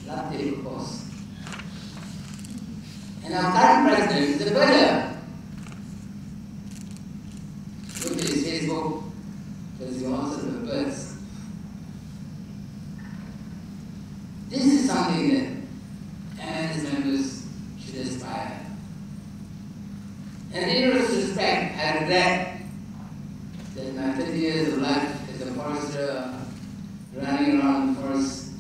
loved it, of course. And our current president is a birder. Look at his Facebook, because he also the birds. This is something that MS members should aspire. And in retrospect, I regret that my 30 years of life as a forester, running around the forest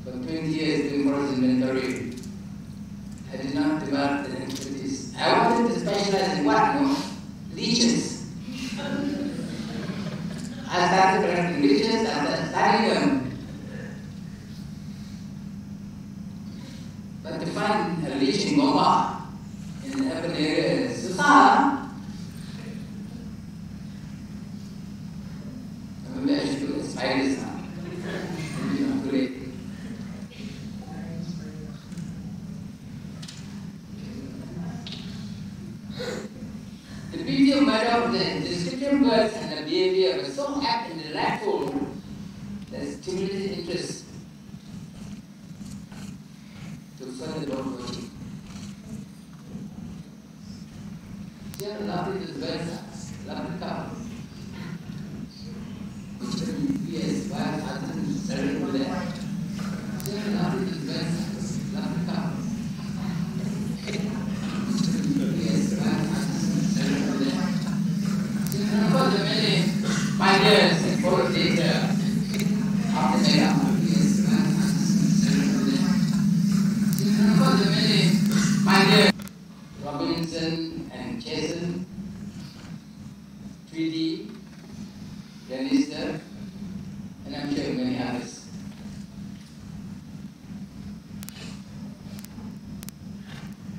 for 20 years doing forest inventory, I did not develop the expertise. I wanted to specialize in what? No? Leeches. I started collecting leeches, I started studying them. But to find a leech in Goma, in the urban area, is so far. Maybe I should do the spiders now. Maybe not too late. The beauty of matter, the description birds and the behavior were so apt and delightful that it stimulated interest to further bird watching. See how lovely these birds are? Lovely couple. Yes, wild husband settled over there. See how lovely these birds are? Lovely couple. The many pioneers and politics after the the many pioneers, Robinson and Jason, Tweedy, Lannister, and I'm sure many others.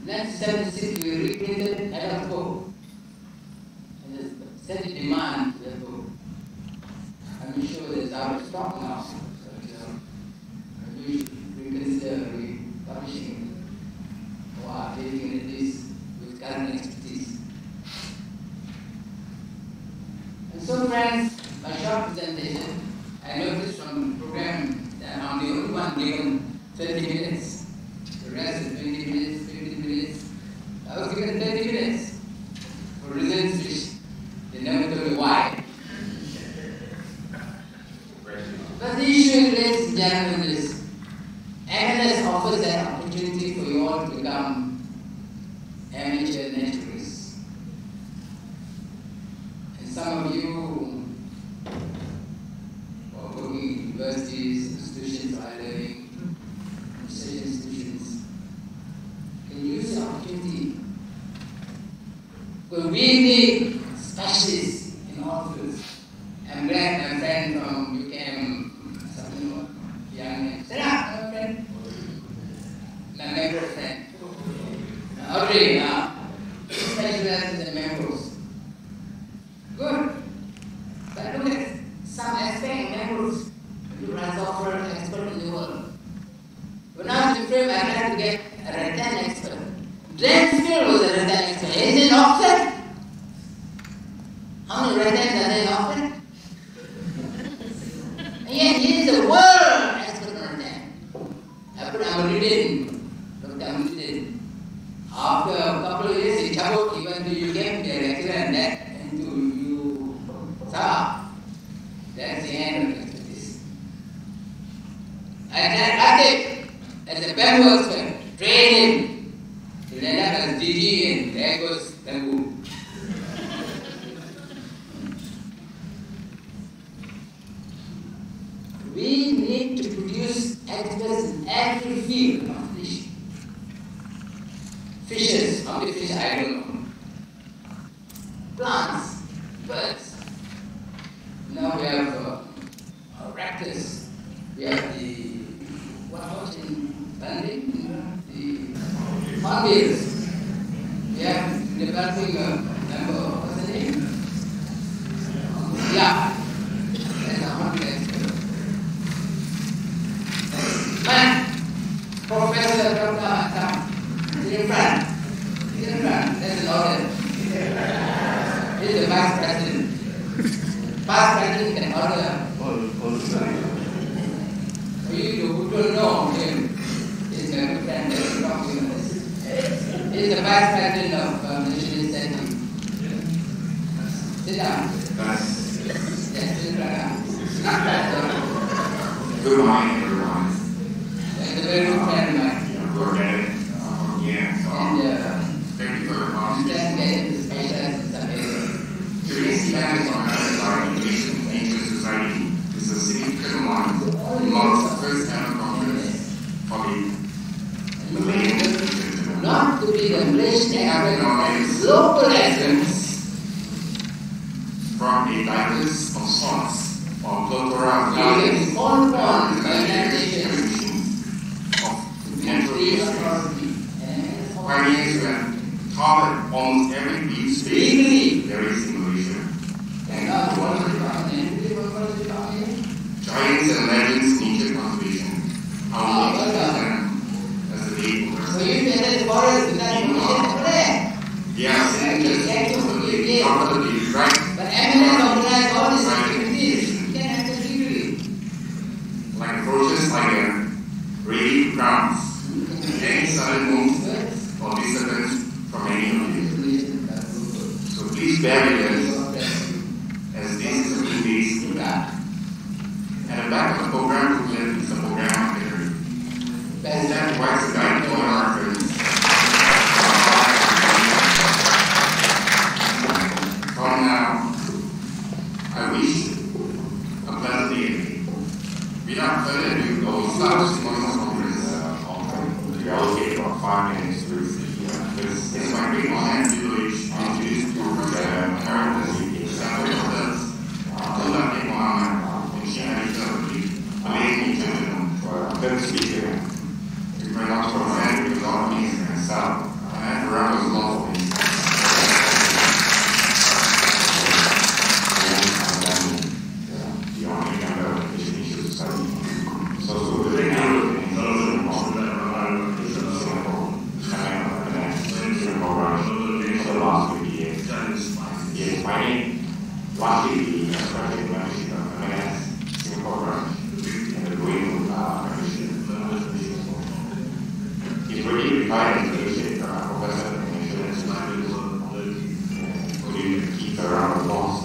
In 1976, we reprinted Adult Book. Steady demand for the book. I'm sure it's out of stock now, so we should reconsider republishing or updating it at least with current expertise. And so, friends, my short presentation, I noticed from the program that I'm the only one given 30 minutes. The rest is 20 minutes, 15 minutes. I was given 30 minutes for reasons which they never told me why. But the issue, ladies and gentlemen, is MLS offers an opportunity for you all to become amateur naturalists. And some of you who are working in universities, institutions, or learning, research institutions, can use the opportunity. Because we need specialists in all fields. I'm glad my friend from UCAM, something young man. Sit up, my friend. My member friend. Audrey, specializes in the members. Good. But look at some aspect of members. You run software expert in the world. When I was in frame, I had to get a rattan expert. James Field was a rattan expert. Is it offset? How many rattans are there often? And yet he is the world expert on rattan. I put Amuddin, Dr. Amuddin. After a couple of years, he traveled even to UCAM, director, and that into you. That's the end of expertise. I tried it as a bamboo expert, train him. He ended up as DG, and there goes bamboo. We need to produce experts in every field of fishing. Fishes, how many fish? I don't know. Plants, birds. Now we have raptors. We have the, what else in Bali? The hornbills. We have developing a number, what's the name? Yeah. That's a hornbill expert. Man, Professor Dr. He's in front. He's in front. That's an order. He's the vice president. Vice president can order. For you who don't know, is the Vice President of Malaysian Incentive. Sit down. Yes, sit down. Good morning, everyone. It's a very good friend of mine. Thank you for the conversation. Today's event is organized by Education Nature Society. It's a significant one. It marks the first ever conference for the Malayan. Not to be the Malaysian African local essence from a diverse of sorts or plethora of organizations of natural pioneers who have covered almost every deep space there is in Malaysia. Giants and legends nature conservation. How we them as a day so you said that the forest is not correct. Yes, and just probably right. But eminence organized all these activities. You can't have the degree. Like approaches like a radiant crowns. Any sudden moves or disturbance from any of you. So please bear with us as this is a few days to that. At the back of the program booklet is a program itinerary. That provides a guide to all our friends. From now, I wish a pleasant day. Without further ado, I will start this morning's conference. We allocate about 5 minutes to this. It's my great honor and privilege to introduce to American Assembly of Elders, Dr. Muhammad and Shahid amazing gentlemen for a third speaker. We pray not for a friend with all means and himself, and for others lawfully. The only member of the Nature Society. So the thing for the last 50 years. Yes, my name, lastly, the President Membership of MLS Singapore branch and the Green Membership. He's already retired as associate professor of insurance who did keep around the boss.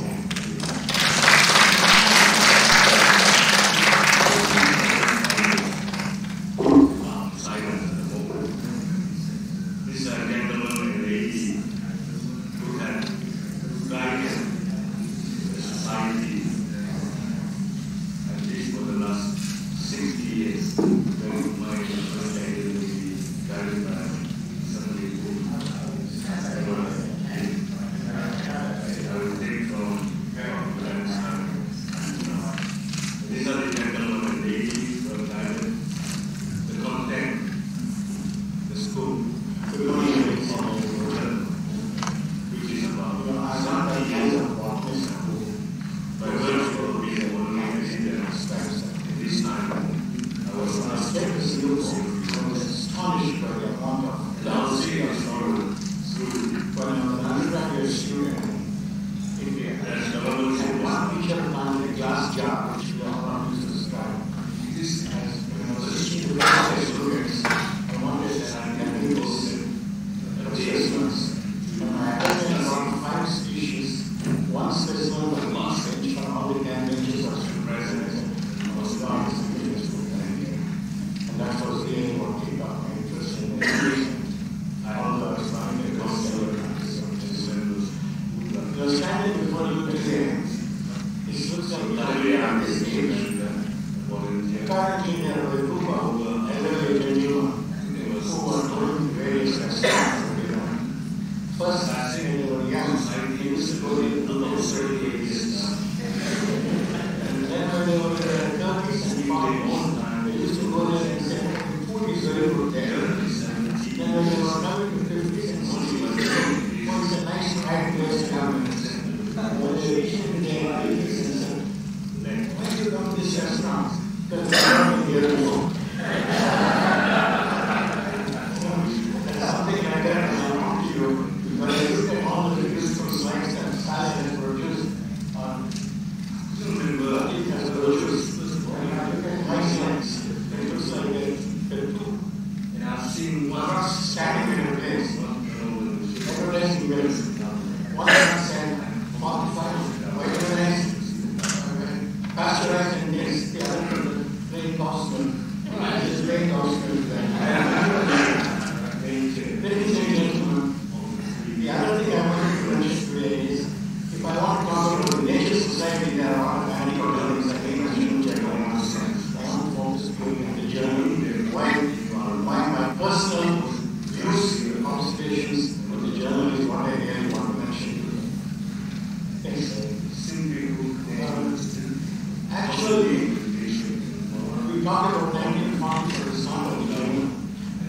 we talk about 1940s for the start of the journal,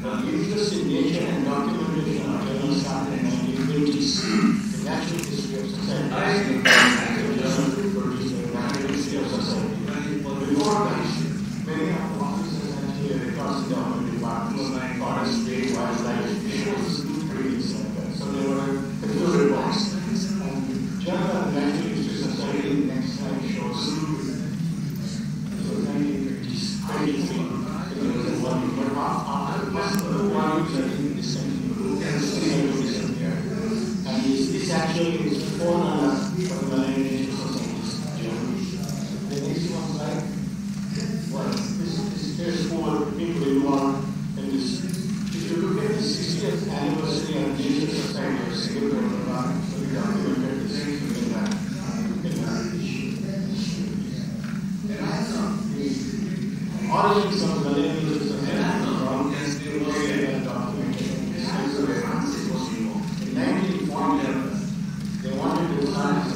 but the interest in nature and documentation of journal started in the 1920s. The natural history of society. The journal produced a natural history of society. Before that, many of the officers actually across the government departments, forestry, wildlife, issues, trees, like that. So there were a few reports. And Journal of the Natural History Society, the next slide shows, it was 1950s, 23. It was a volume, but after the first two volumes, I think disappeared. And this actually is the forerunner for the Malayan Nature Society's journal. The next one slide. Well, this is for people involved in this. If you look at the 60th anniversary of Nature Society of Singapore, so we documented this in that issue. The origins of the Malayan Nature Society were well documented. In 1940, they wanted to start this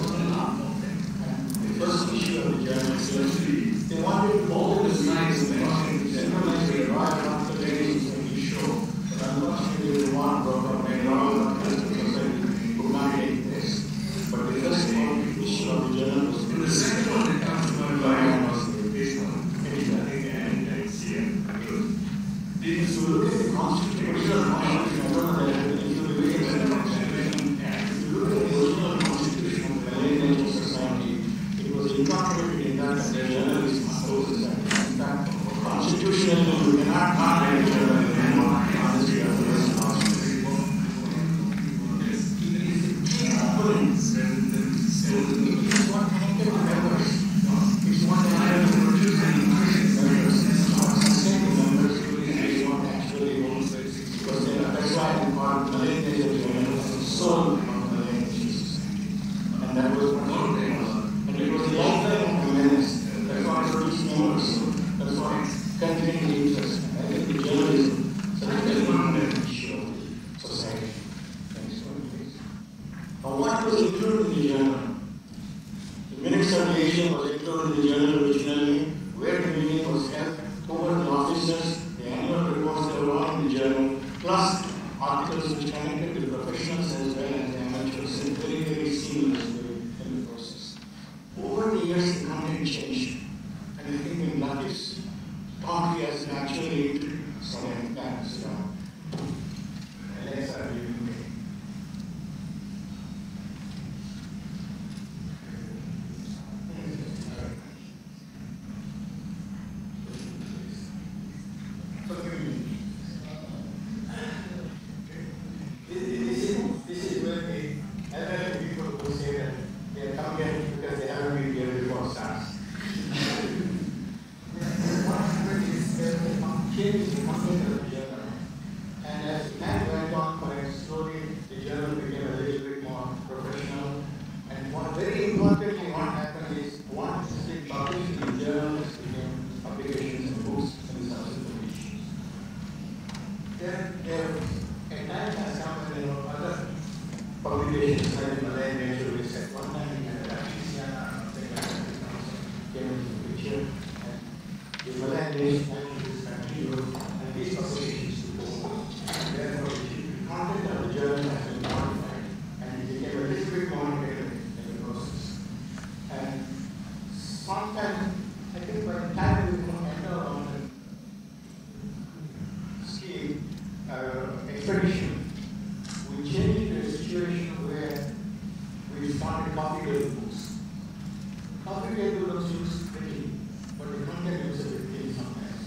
the first issue of the journal says they wanted all the science and generalize the royal constellations in the show, but unfortunately the one broke up and royal society could not take this. But the first issue of the journal was the second one that comes to my mind was the so look at the Constitution, original Constitution, I don't know that if you look at the Constitution, if you look at the original Constitution of the Malayan Nature Society, it was incorporated in that the journal is supposed to. In fact, constitutionally, you cannot have a journal on this year. It's one connected to members. It's one that has produced and increased members. Sustaining members is not actually because that's why we call it Malayan Nature Journal as the soul of the Malayan Nature Society. And that was one of them. And it was the lifetime of the menace. That's why it produced members. That's why it's continuing interest. I think the journalism is such a fundamental issue of the society. Next one, please. Now, what was included in the journal? The minutes of the agent was included in the journal originally, where the meeting was held, who were the officers, the annual reports that were on in the journal, plus articles which connected the professionals as well as the amateurs in very, very seamlessly in the process. Over the years, the content changed. And I think in Latif's talk, he has actually, sorry, I can't sit down. Alexa, you can make. This is where the elderly people who say that they come here because they haven't been here before starts. What happened is there was a change in the content of the journal. And as time went on, slowly the journal became a little bit more professional. And very importantly, what happened is once it published in the journal, it became publications and books and subsequent issues. There a time has come when there were other publications like Malayan Nature Research. One time we had Louisiana, came into the picture, and the Malayan Nature Research continued, and these publications to go. Therefore, the content of the journal has been modified, and it became a little bit more intelligent in the process. And sometimes, I think by the time we enter on the scheme, expedition, we changed to a situation where we started copy-table books. Copy-table books looks pretty, but the content was a bit thin sometimes.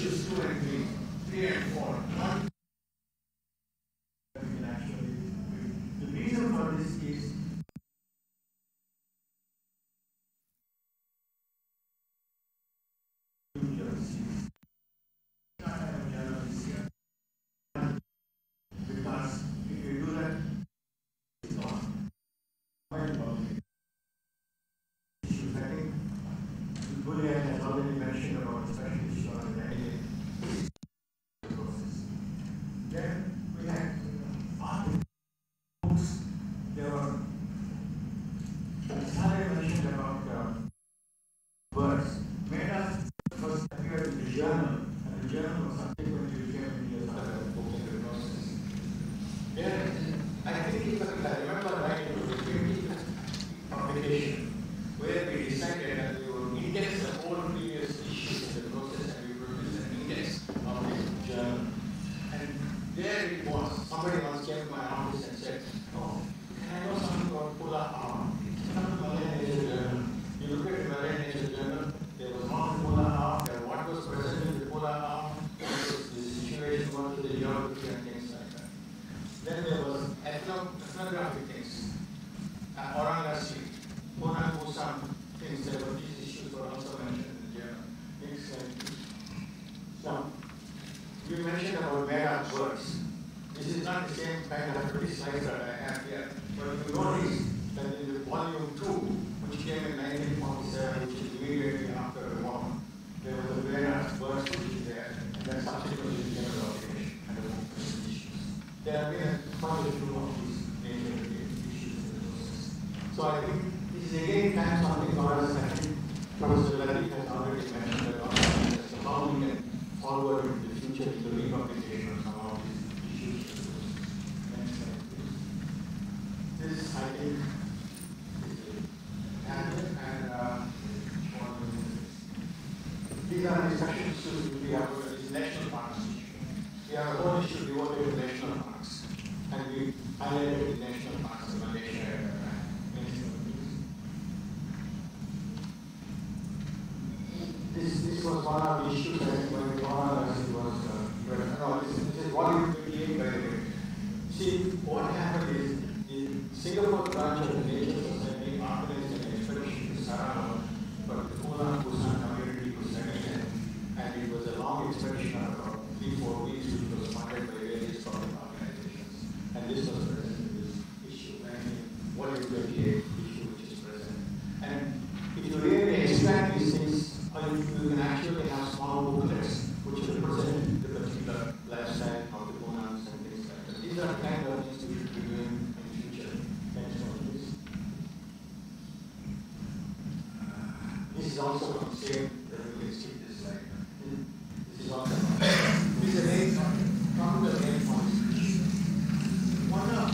issues 2 and 3, 3 and 4. One, we can actually, the reason for this is because if you do that, it's not very public issues. I think Julian has already mentioned about the special issue on the daily process. Then we had books. There were, Sally mentioned about words. Meta first appeared in the journal, and the journal was subsequently became India's other book in the process. Then, I think if I remember right, it was the 20th publication where we decided that we would index the whole previous issues in the process and we produced an index of this journal. And there it was. Somebody once came to my office and said, "Oh, can I know something about Pula Hour? Come to Malayan Nature Journal. You look at the Malayan Nature Journal, there was not Pula Hour, there what was present in the Pula Hour, what was the situation, what was the geography and things like that. Then there was ethnographic things, Orangasi, Puna Pusam things, there were these issues were also mentioned in the journal. Things like this. Now, you mentioned about mega words. This is not the same kind of pretty slides that I have here, but if you notice that in the volume 2, which came in 1947, which is immediately after the war, there was a mega words which is there, and then subsequently became a documentation and a book of issues. There have been quite a few of these major issues in the process. So I think this is again kind of something for us. I think Professor Latif has already mentioned about how we can forward in the future to the republication of some of these issues. This, I think, is and these are discussion issues we have with this national parks issue. We have a whole issue devoted to national parks, and we highlighted the national parks in Malaysia. This was one of the issues that when we organized it was, no, this is volume 28 by the way. See, what happened is the Singapore branch of the Nature Society organized an expedition to Sarawak for the Puna Pusan community to study it. And it was a long expedition of about 3-4 weeks, which was funded by various public organizations. And this was present in this issue, volume 28 issue which is present. And if you really extract these things, you can actually have small booklets which represent the particular lifestyle of the Punans and things like that. These are the kind of things we should be doing in the future. Thanks for this. This is also from the same, we skip this slide. This is also from this is a main topic. Talk about the main points. One of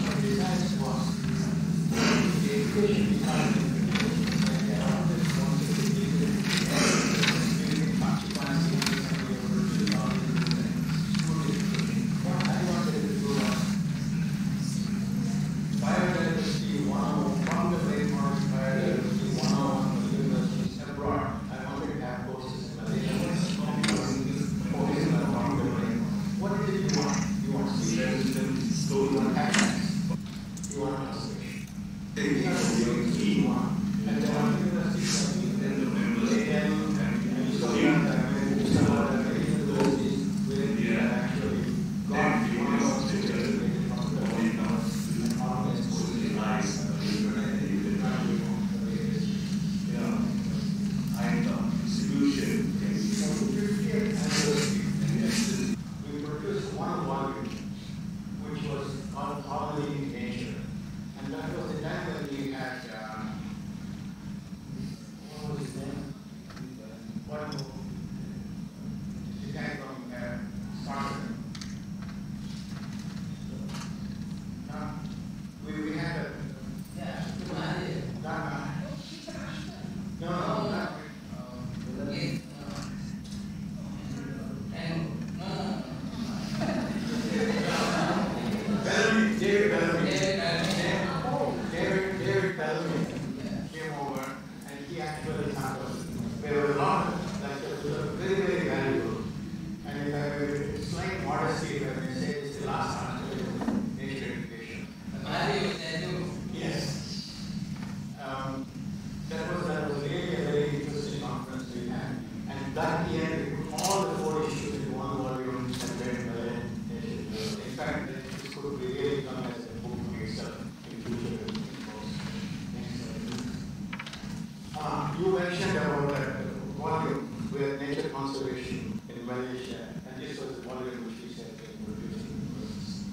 Malaysia, and this was the volume which we said they were producing process.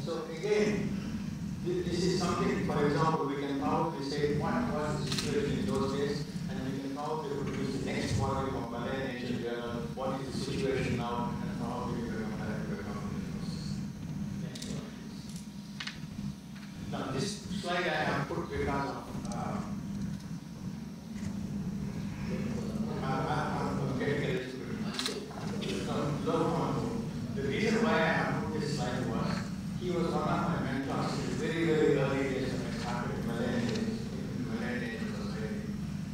So again, this is something, for example, we can probably say what was the situation in those days, and we can probably produce the next volume of Malayan Ancient Journal, what is the situation now, and probably we will come back to the process. Next one, please. Now this slide I have put because of the reason why I have put this slide was he was one of my mentors in the very, very early days when I started in Malayan Ancient Society.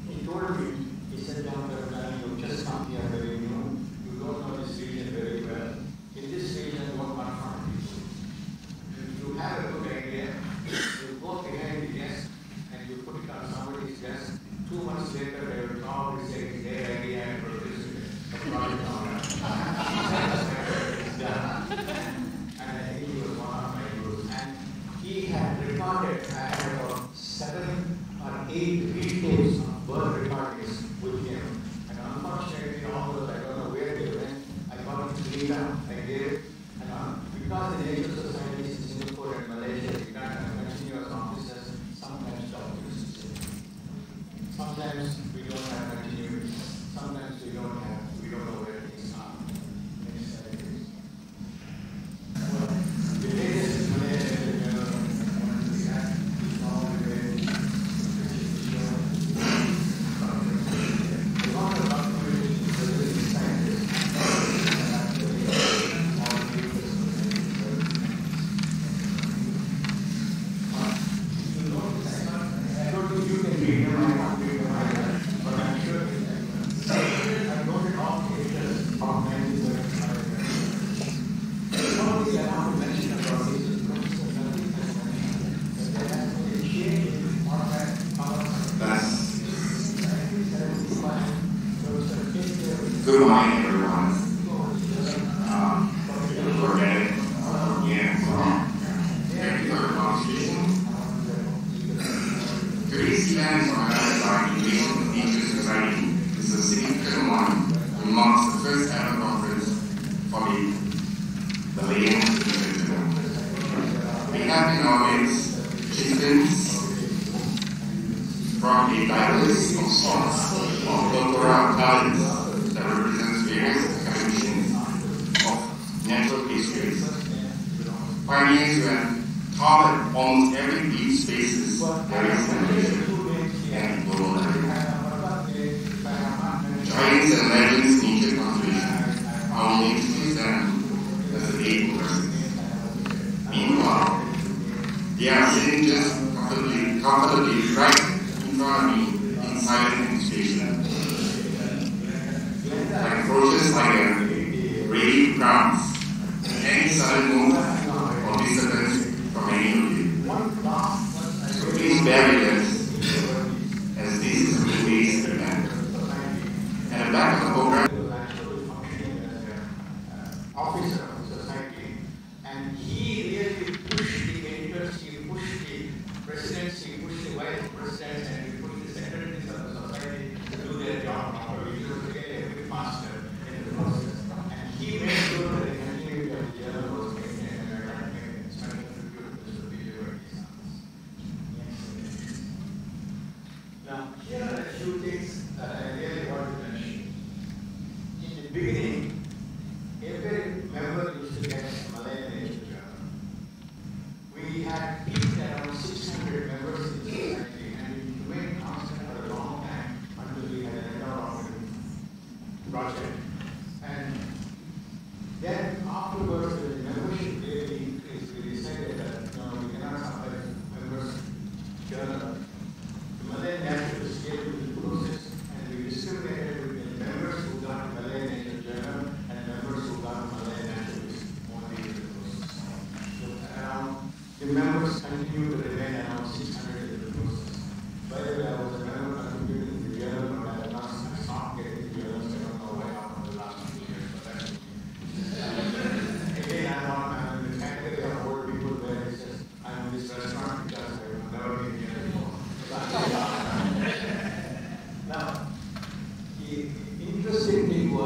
He told me, he said, Dr. Rani, you just come here very new, you don't know this region very well. In this region, you are not from people. If you have a good idea, you go behind the desk and you put it on somebody's desk. 2 months later, they will probably say it's their idea and produce it. And I think he was one of my gurus. And he had recorded, I had about 7 or 8 retapes of bird recordings with him. And unfortunately, all those, I don't know where they went. I got it cleaned up, I did it. And because the nature societies in Singapore and Malaysia, we can't have continuous offices, sometimes documents. Sometimes we don't have continuity. Sometimes we don't know where things are. Next slide, please. Well, the latest Malayan journal we have is all the way a lot of documentation is very scientists and actually all the papers you notice I don't think you can read them, I can't read them either, but I'm sure I noted all pages of 1975. One of the I want to mention about this is Professor Nadi has mentioned that there has been a change in the format of 1975. Good morning, everyone. Organic. Thank you for the conversation. Today's event is organized by the Asian Nature Society. It's a significant one and marks the first ever conference for the Malayan Institute. We have in our midst chieftains from a diverse sorts of cultural talents that represents various conditions of natural histories. Pioneers who have taught at almost every deep spaces there is in nature and global level. Giants and legends in nature conservation, I will introduce them as the 8 persons. Meanwhile, they are sitting just comfortably right in front of me in silent anticipation. Like approaches like a radiant crowns, any sudden move or disturbance from any of you. So please bear with us as this is a two-day event. At the back of the program, officer of the society, and he really pushed the editors, he pushed the presidents, he pushed the vice presidents, and he pushed the secretaries of the society to do their job properly. He was really a big master in the process. And he made sure that the continuity of the journal was maintained, and I can't make a special tribute to the video and his Now, here are a few things that I really want to mention. In the beginning, every member used to get a Malayan Ancient Journal. We had peaked around 600 members in the society, and it remained constant for a long time until we had an offering project. And then afterwards, when the membership really increased, we decided that we cannot supply members' journal. The Malayan naturalists came to the process, and we discriminated between members who got a Malayan Ancient Journal and members who got Malayan naturalists only in the process. So around, the members continue to remain around 600 in the process. By the way, I was a member contributing to the journal, but I have not stopped getting the journals. I don't know why happened the last 2 years, but that's again, I'm in the category of old people where it says, I'm in this restaurant because I've never been here before. Now, the interesting thing was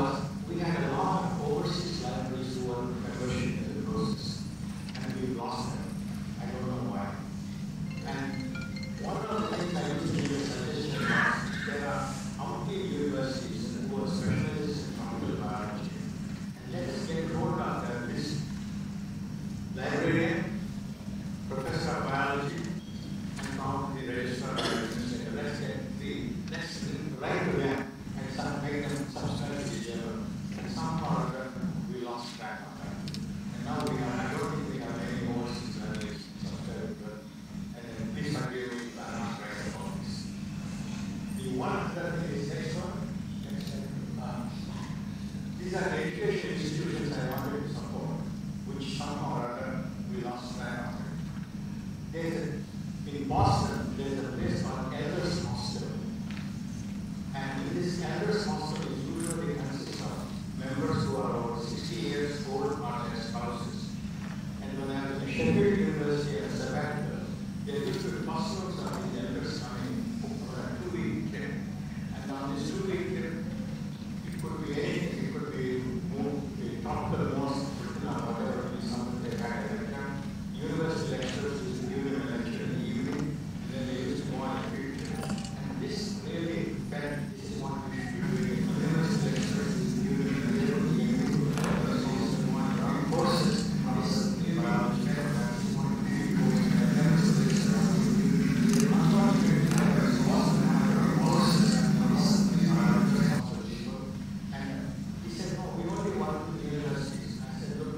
These are education institutions I wanted to support, which somehow or other we lost track of it. In Boston, there's a place called Elders Hostel. And this Elders Hostel is usually consists of members who are over 60 years old or their spouses. And when I was in Sheffield University as a sabbatical, there used to be clusters of these elders coming for a 2-week trip. And on this 2-week trip, it could be anything. It could be tropical mosque, whatever it is, something they had at that time. University lecturers used to give them a lecture in the evening, and then they used to go on a field trip. And this really felt this is what we should be doing. University lecturers used to give them a lecture in the evening, and they used to go on running courses. This really felt this is what we should be doing. And then so this unfortunately, there was also running courses, and he said, no, we only want to do universities. I said, look,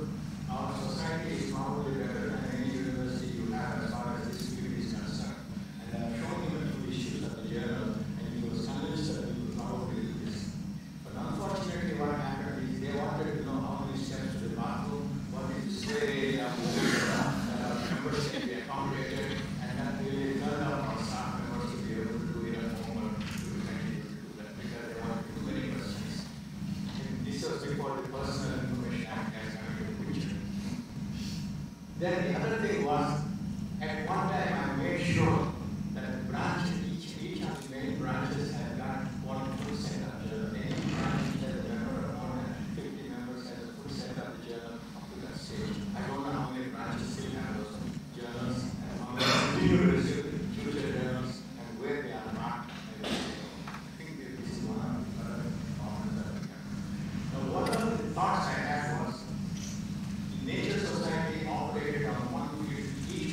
our society is probably better than any university you have as far as this field is concerned. And I've shown him the two issues of the journal, and he was convinced that we would probably do this. But unfortunately, what happened is they wanted to know how many steps to the bathroom, what is the square area of the members can be accommodated, and that really turned out our staff members to be able to do it at home or to continue to do that because they wanted too many questions. And this was before the Personal Information Act has come into the picture. Then the other thing was, at one time I made sure that the branches, each of the main branches had got one full set of journal. Any branch that a member of more than 50 members has a full set of the journal up to that stage. I don't know how many branches still have those journals and how many continue to receive future journals and where they are marked and everything. I think that this is one of the other problems that we have. Now, one of the thoughts I had was, the Nature Society operated on one field, each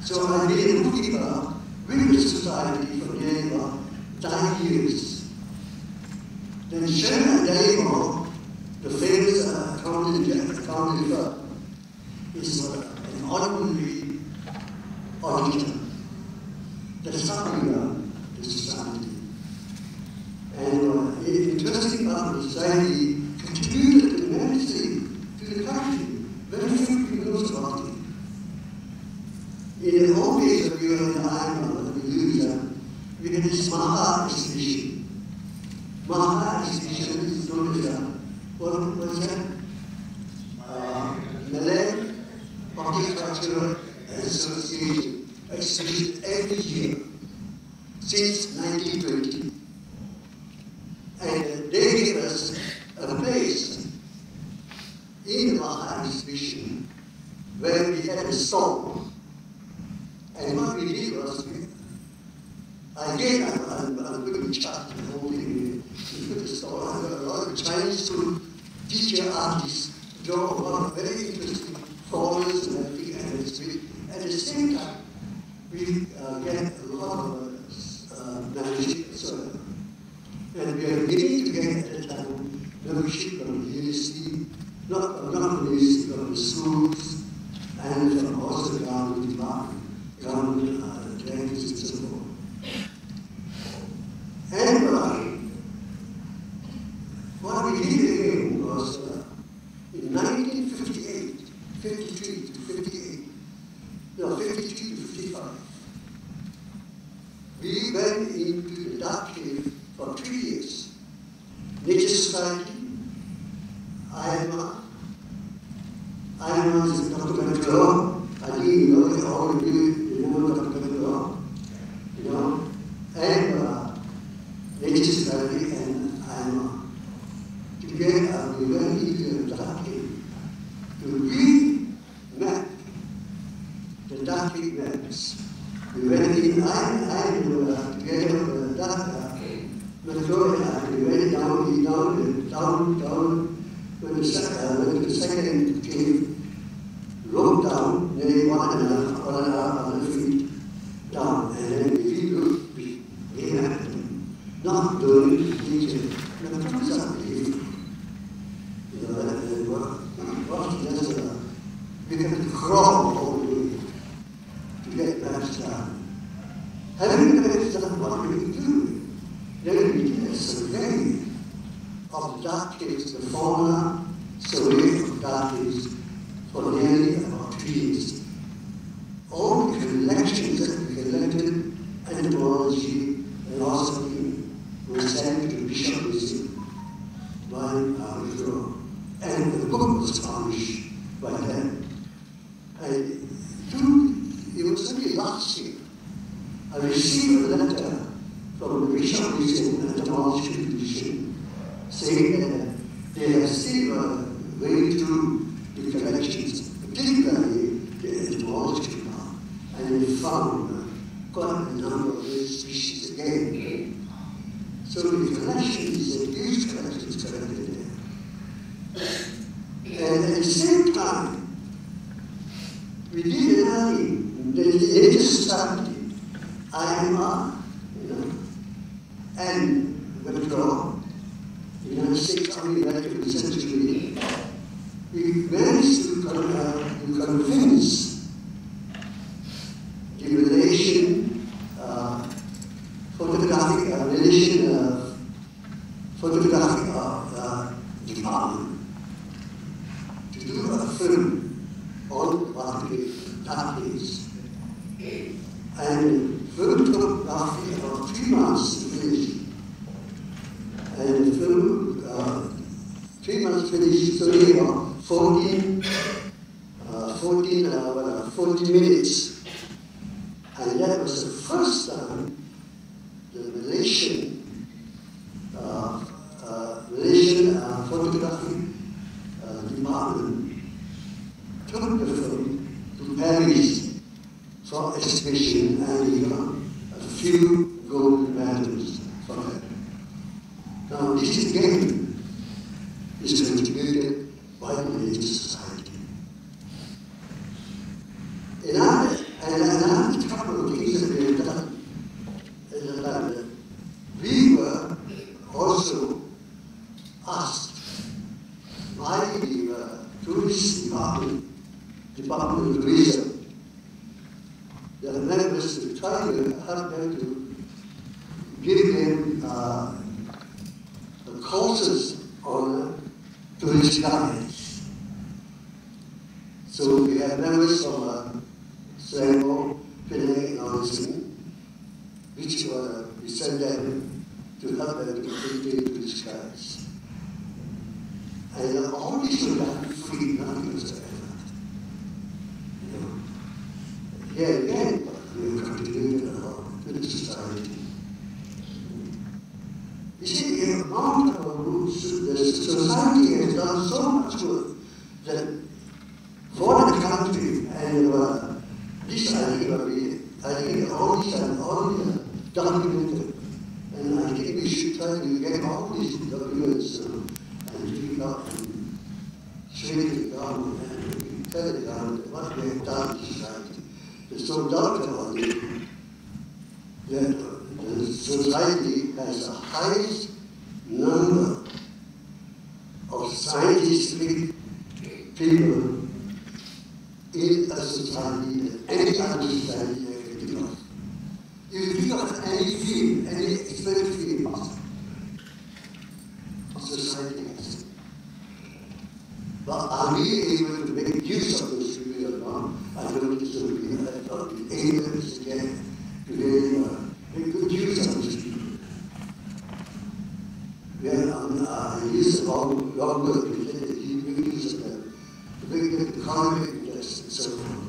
So I've been a bookkeeper with the society for nearly about 9 years. Then Shannon Damo, the famous accounting firm, is an ordinary auditor. That's something about the society. And interesting part of the society contributed immensely to the country. Very few people knows about it. In the old days of you and I, we had this Maha exhibition. Maha exhibition is known as what was that? Malayan Horticultural Association exhibition every year since 1920. And they gave us a place in the Maha exhibition where we had a stall. And what we did was, I'm going to charge the whole thing. We put a stall. I got a lot of Chinese teacher artists draw a lot of very interesting flowers and everything. And at the same time, we get a lot of membership as well. And we are beginning to get at the time membership from the university, not from the university, from the schools, and from also the government department, government directors and so forth. And what we did again was in 1958, 53 to 58, no, 52 to 55, we went into the dark cave for 3 years. Nature Society, IMA is a documentary. I didn't know all of you know documentary, and Nature Society and IMA. Together, we went into the dark cave to re-map the dark cave maps. We went in, I together with the dark we went down, when the second cave, rode down nearly 1.5 feet down, and then we looked, we came at them, not doing teaching. And the first time we had to crawl all the way to get maps done. Having the maps done, what do we do? Then we did a survey of the dark caves, the fauna survey of dark caves for nearly about 3 years. All the collections that we collected, entomology, philosophy, were sent to Bishop Museum by Withdraw. And the book was published by them. And it was only last year, I received a letter from the Bishop Museum Entomology Division saying that they are still going through the collections, particularly the entomology part, and they found quite a number of these species again. So the collections, the huge collections collected there. And at the same time, we did another thing, the Nature Society, IMR, and Withdraw, the United States Army Medical Research Committee, we managed to convince the relation, photographic department to do a film on dark days. And the film took roughly about 3 months to finish. And the film, 3 months finished, so we about 40 minutes. And that was the first time the Malaysian photographic department took the film to Paris for exhibition, and he got a few gold medals for that. Now this again is contributed by the Nature Society. Another popular reason that members to try to help them to give them courses on tourist guides. So we have members from Singapore, Penang, and Austin, which we send them to help them to create tourist guides. And all these are done free, nothing is effort. You know, here again, we are contributing to the society. You see, the amount of roots, the society has done so much good that for the country, and this idea, all these are documented. And I think we should try to get all these documents and read out and show the government and tell the government what we have done in society. There's no doubt about it that the society has the highest number of scientific people in a society than any other society you can think of. If you think of any field, any expert field, society has. But are we able to make use of those fields or not? I don't think so. We have not been able to get to really make good use of those people. I use the wrong word to get the use of them, to make the economic interest and so forth.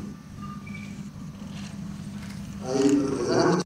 Without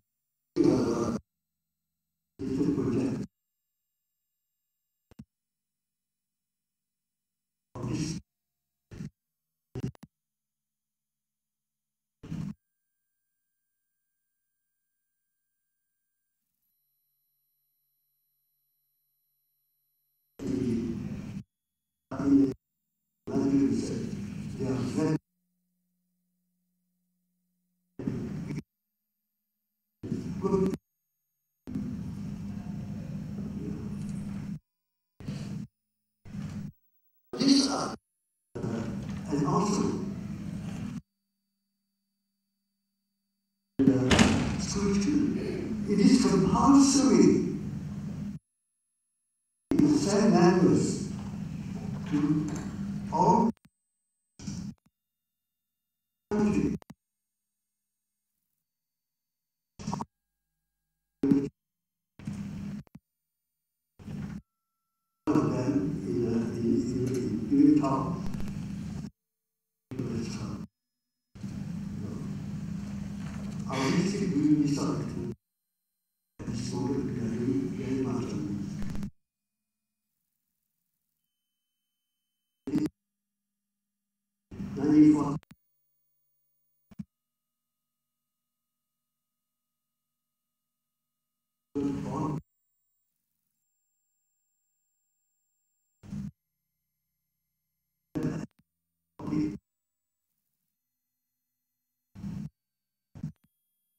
project. These are, and also, it is compulsory to send members to all countries.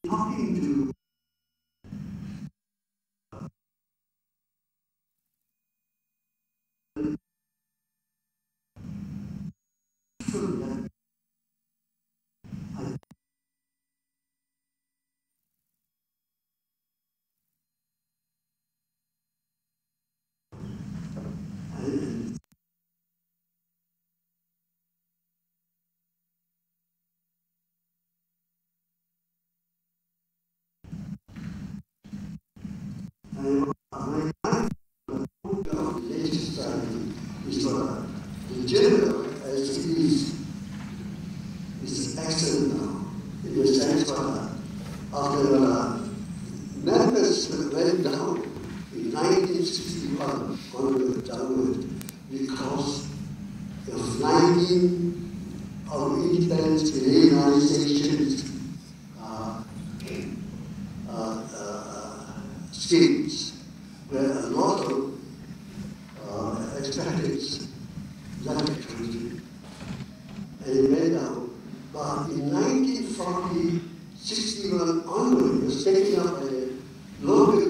Talking to the general as it is excellent now in the sense after members went down in 1961 onward downward because of 19 of independent Canadian organizations schemes where a lot of expatriates left the country and it went down. But in 1961 onward, it was taken up by a local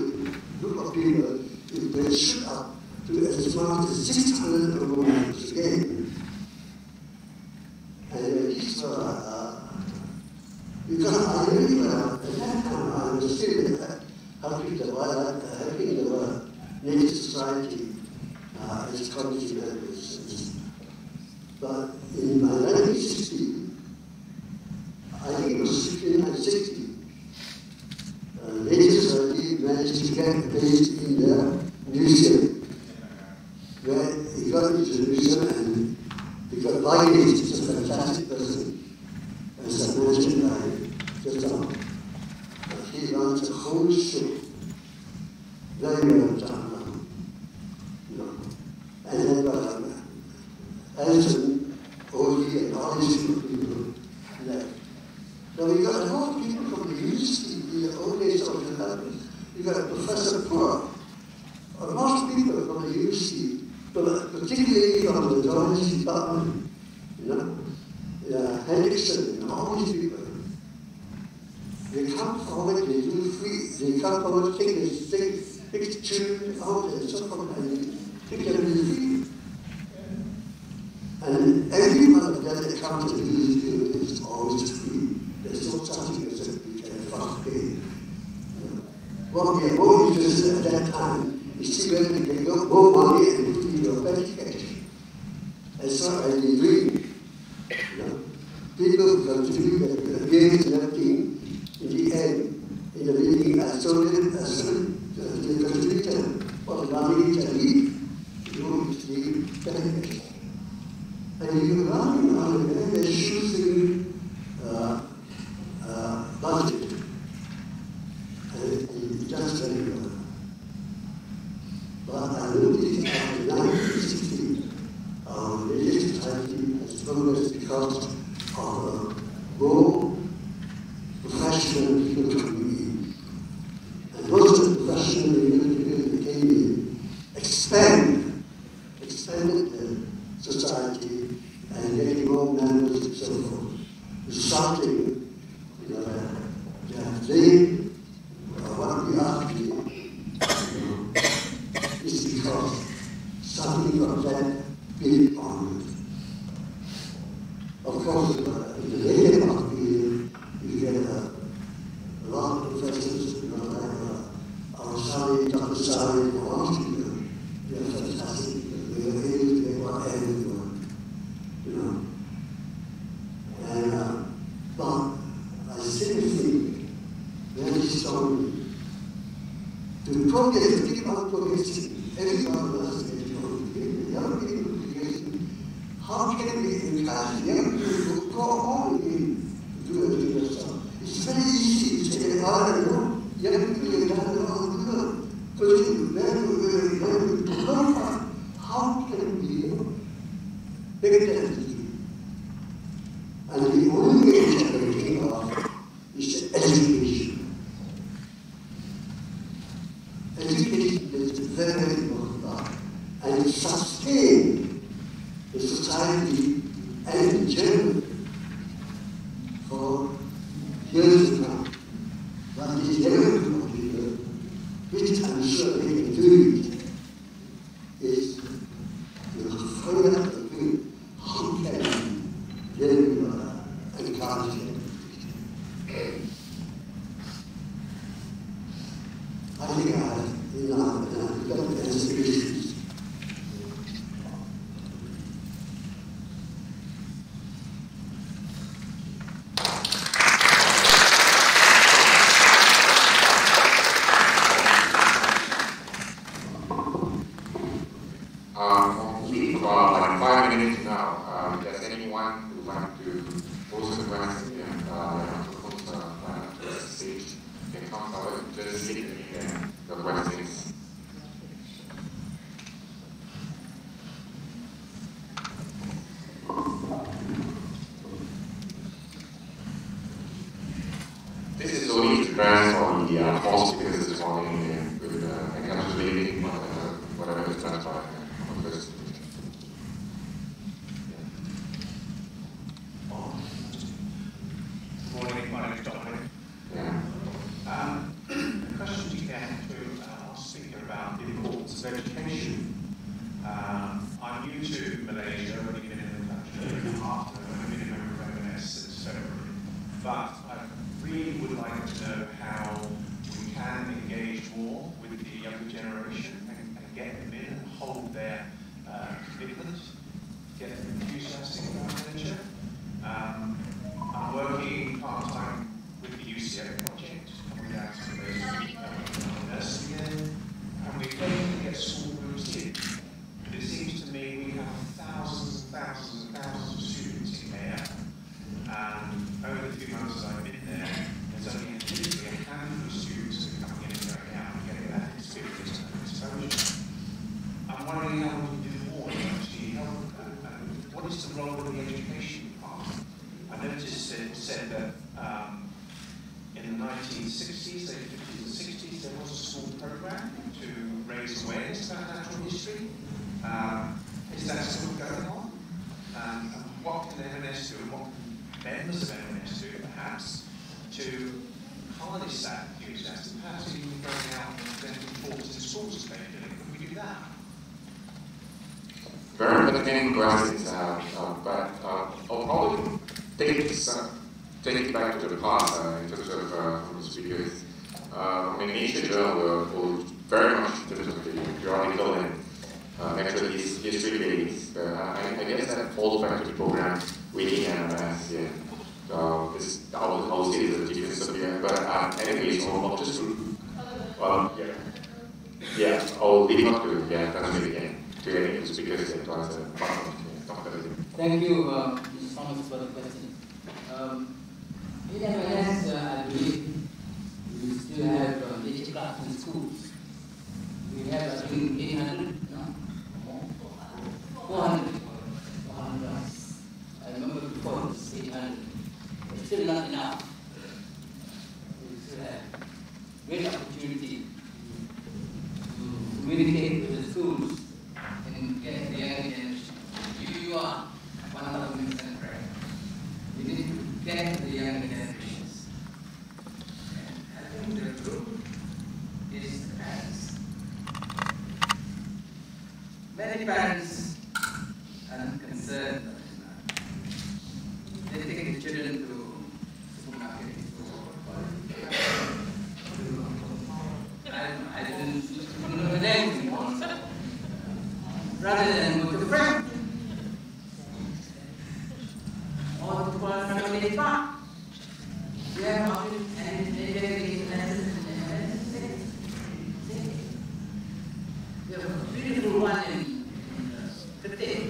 group of people. It went shoot up to as much as 600 Romans again. And these were really, at that time, I was still helping the Native Society as committee members. But in 1960, I think it was 1960, Native Society managed to get based in the museum, where he got into the museum and he got lineage. He's a fantastic person, as I mentioned just now. But he runs a whole show, very well done, you know. And then Alison, Oli, and all these people left. Now we got a lot of people from the university in the old days of the development. We got Professor Poor, a lot of people from the university, but particularly from the geology department, you know, Hendrickson, and all these people. They come forward, they do free, they come forward, take children out and so forth, and take them in the field. And every one of them that comes to do this field is always free. There's no such thing as that we can fast pay. What we are more interested at that time is see whether we can get more money and put in your education. As far as they dream, you know, people contribute against everything. In the end, in the beginning, I told them, the contributor for the money to leave, you leave education. And you run on a choosing budget. And it does very well. But I noticed after 1960, our religious society has progressed because of more professional people coming in. And most of the professional people that came in expanded the society and getting more members and so forth. Resulting, you know, that they, what we are doing, is because something from that period onward. Of course, in the later part period, you get a lot of professors, you know, like our Sari, Dr. Sari, and all these people. They are fantastic. They are able to get whatever they want, you know. And, but I still think very strongly to progress, to keep on progressing, everyone must get progressing. The young people progressing. How can we encourage young people to go on in doing this stuff? It's very easy to say, you know, young people have done it all good. Because when we learn how can we make that easy? And the only way that we think of is education. Education is very, very important. And it sustains the society and the general for years to come. But it is never people, which I'm sure they can do it, is to find out the way how can we encourage them. I think I have enough issues. Like 5 minutes now. Does anyone who would like to pose a question and to the stage can come forward? Just give me the questions. This is only to address on the false because this morning with encapsulating whatever is transferred on the first. Morning, my name is Dominic. The question you get to our speaker about the importance of education. I'm new to Malaysia, I've only been in the country a year and a half, I've only been a member of M&S since February. But I really would it said that in the 1960s, late 50s and 60s, there was a school program to raise awareness about natural history. Is that still going on? And what can M&S do, and what can members of M&S do, perhaps, to harness that enthusiasm, perhaps even going out and presenting talks in schools regularly? Could we do that? Very entertaining questions, but I'll probably take it back to the past in terms of from the speakers. In Asia Journal, will very much in terms of the periodical and natural history days. I guess that falls back to the program within M&S, yeah. I would say there's a difference of here, but anyways, I'll just, yeah, I'll leave it up to, that's it again. To any of the speakers and to answer Thank you, Mr. Thomas, for the question. In M&S, I believe we still have nature clubs in schools. We have, I think, 800, no? 400. I remember before it was 800. But still not enough. We still have great opportunity to communicate with the schools and get the young generation. You are 1,000% correct. We need to get the young generations. And I think the group is the parents. Many parents are concerned. They take the children to supermarket. I didn't know the name also. Rather than go to friend or to call a family park. We have often and education lessons and we have a beautiful one in Kate.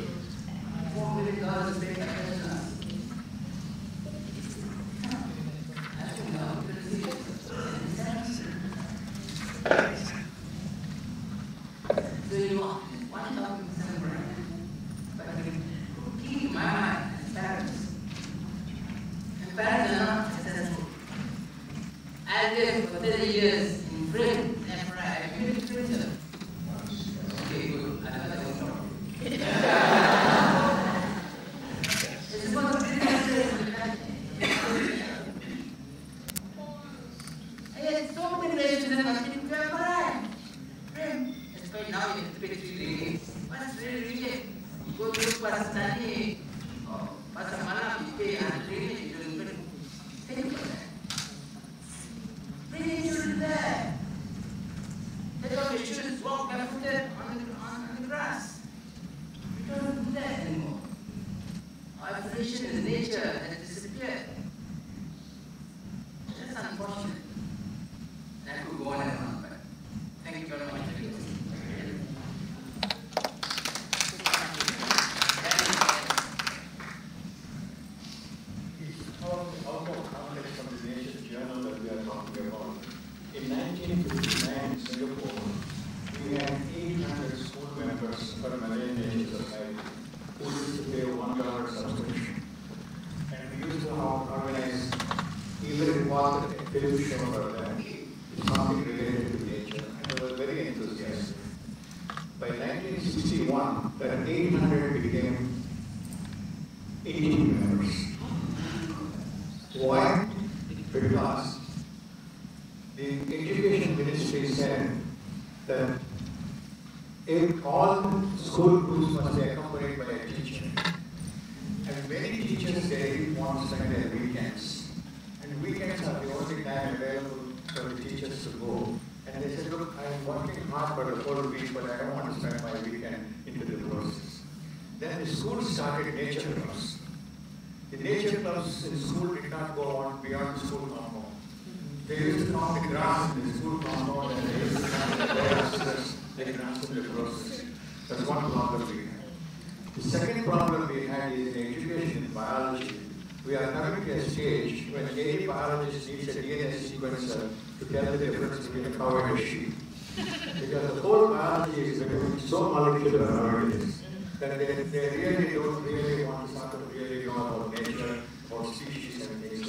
$4 million paid by us. So you want 1,000% right. But the key to my mind is parents. And parents are not successful. I lived for 30 years in Britain after I finished prison. Okay, good. I thought I was wrong. It's about the business in the country. I had so many relations and I didn't go for But now you have to pay 3 ringgit. What's 3 ringgit? You go to Pakistani or Pasar Malam, you pay 100 ringgit, you don't pay. Think about that. Bring your children there. Let all your children walk barefooted on the grass. We don't do that anymore. Our tradition in nature has disappeared. That's unfortunate. That could go on and on, but thank you very much. In 1959 in Singapore, we had 800 school members for Malayan Nature Society who used to pay $1 subscription. And we used to organize, even if it was a film show for them, something related to nature, and they were very enthusiastic. By 1961, that 800 became 80 members. Why? Because the Education Ministry said that if all school groups must be accompanied by a teacher, and many teachers they really want to spend their weekends, and weekends are the only time available for the teachers to go. And they said, look, I'm working hard for the whole week, but I don't want to spend my weekend into the process. Then the school started nature clubs. The nature clubs in school did not go on beyond the school compound. They used to count the grass in the school compound and they used to count the grass in the process. That's one problem we had. The second problem we had is in education in biology. We are coming to a stage when any biologist needs a DNA sequencer to tell the difference between a cow and a sheep. Because the whole biology is becoming so molecular nowadays that they really don't really want to start to really know about nature or species and things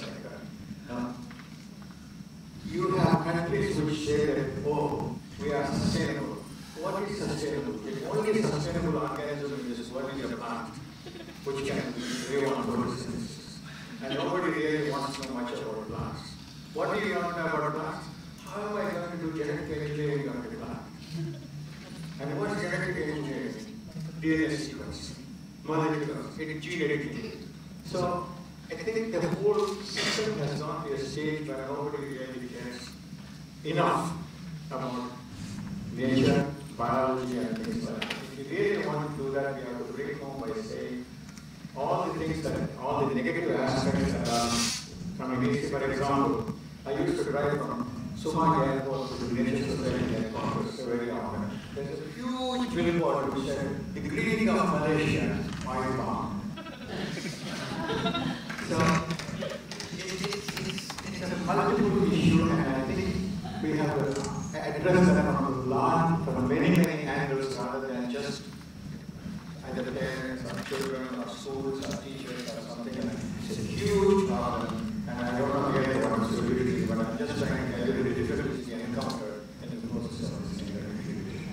countries which say that, oh, we are sustainable. What is sustainable? The only sustainable organism in this world is a plant, which can live on photosynthesis. And nobody really wants to know much about plants. What do you want to know about plants? How am I going to do genetic engineering of the plant? And what is genetic engineering? DNA sequencing, molecular, gene editing. So I think the whole system has gone to a stage where nobody really cares enough about nature, biology, and things like that. If we really want to do that, we have to bring home by saying all the things that, all the negative aspects that are coming in. For example, I used to drive from Sumag Airport to the Nature Society Airport very often. There's a huge billboard which said, the greening of Malaysia, my farm. So, it's a multiple issue, and I think we have to address that from many angles rather than just either parents or children or schools or teachers or something. It's a huge problem, and I don't know yet what solution, but I'm just trying to tell you the difficulties we encounter in the process of this education.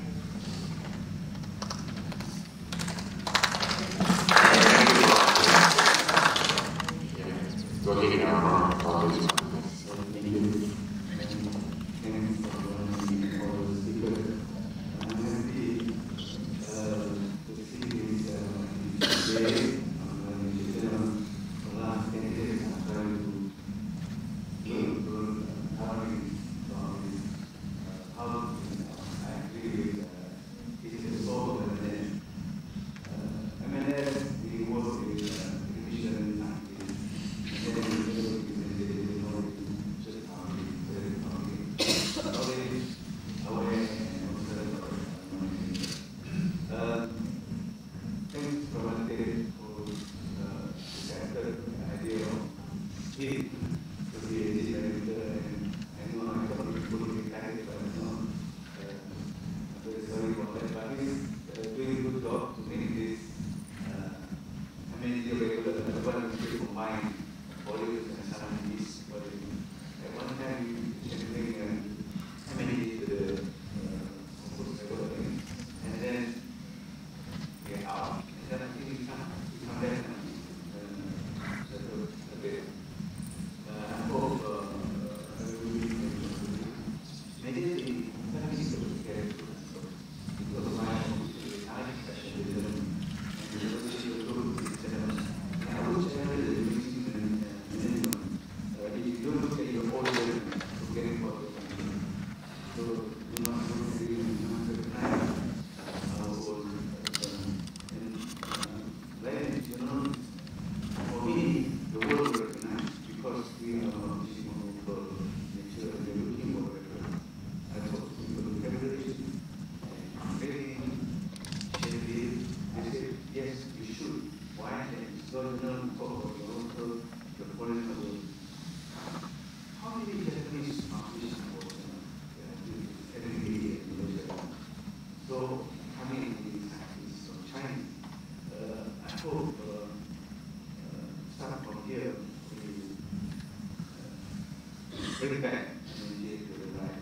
Bring back energy to the right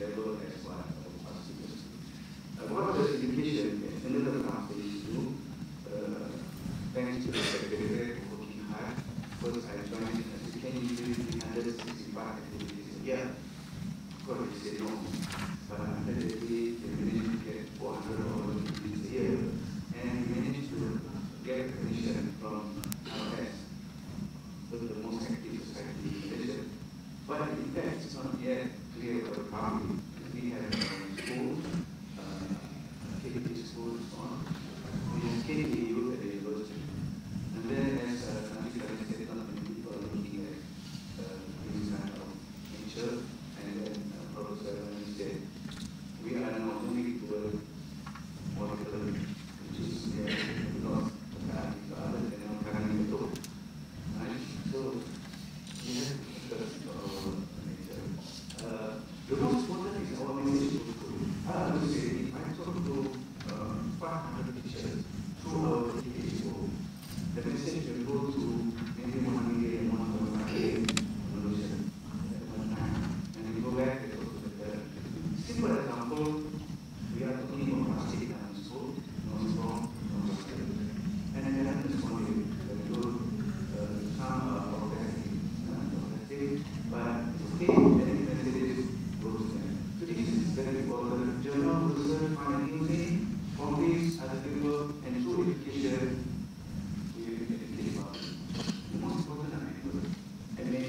level as one of our students. One of the education, another part is to, thanks to the secretary for working hard. First, I joined as a can you do 365 activities a year? Of course, they said no. But after the day, they managed to get 400 activities a year, and we managed to get permission from RS, with the most active society in Malaysia. But in fact, it's not yet clear for the public. We have schools, KT schools on, we have KT youth at the university. And then as Nabi said, not many people are looking at this kind of nature.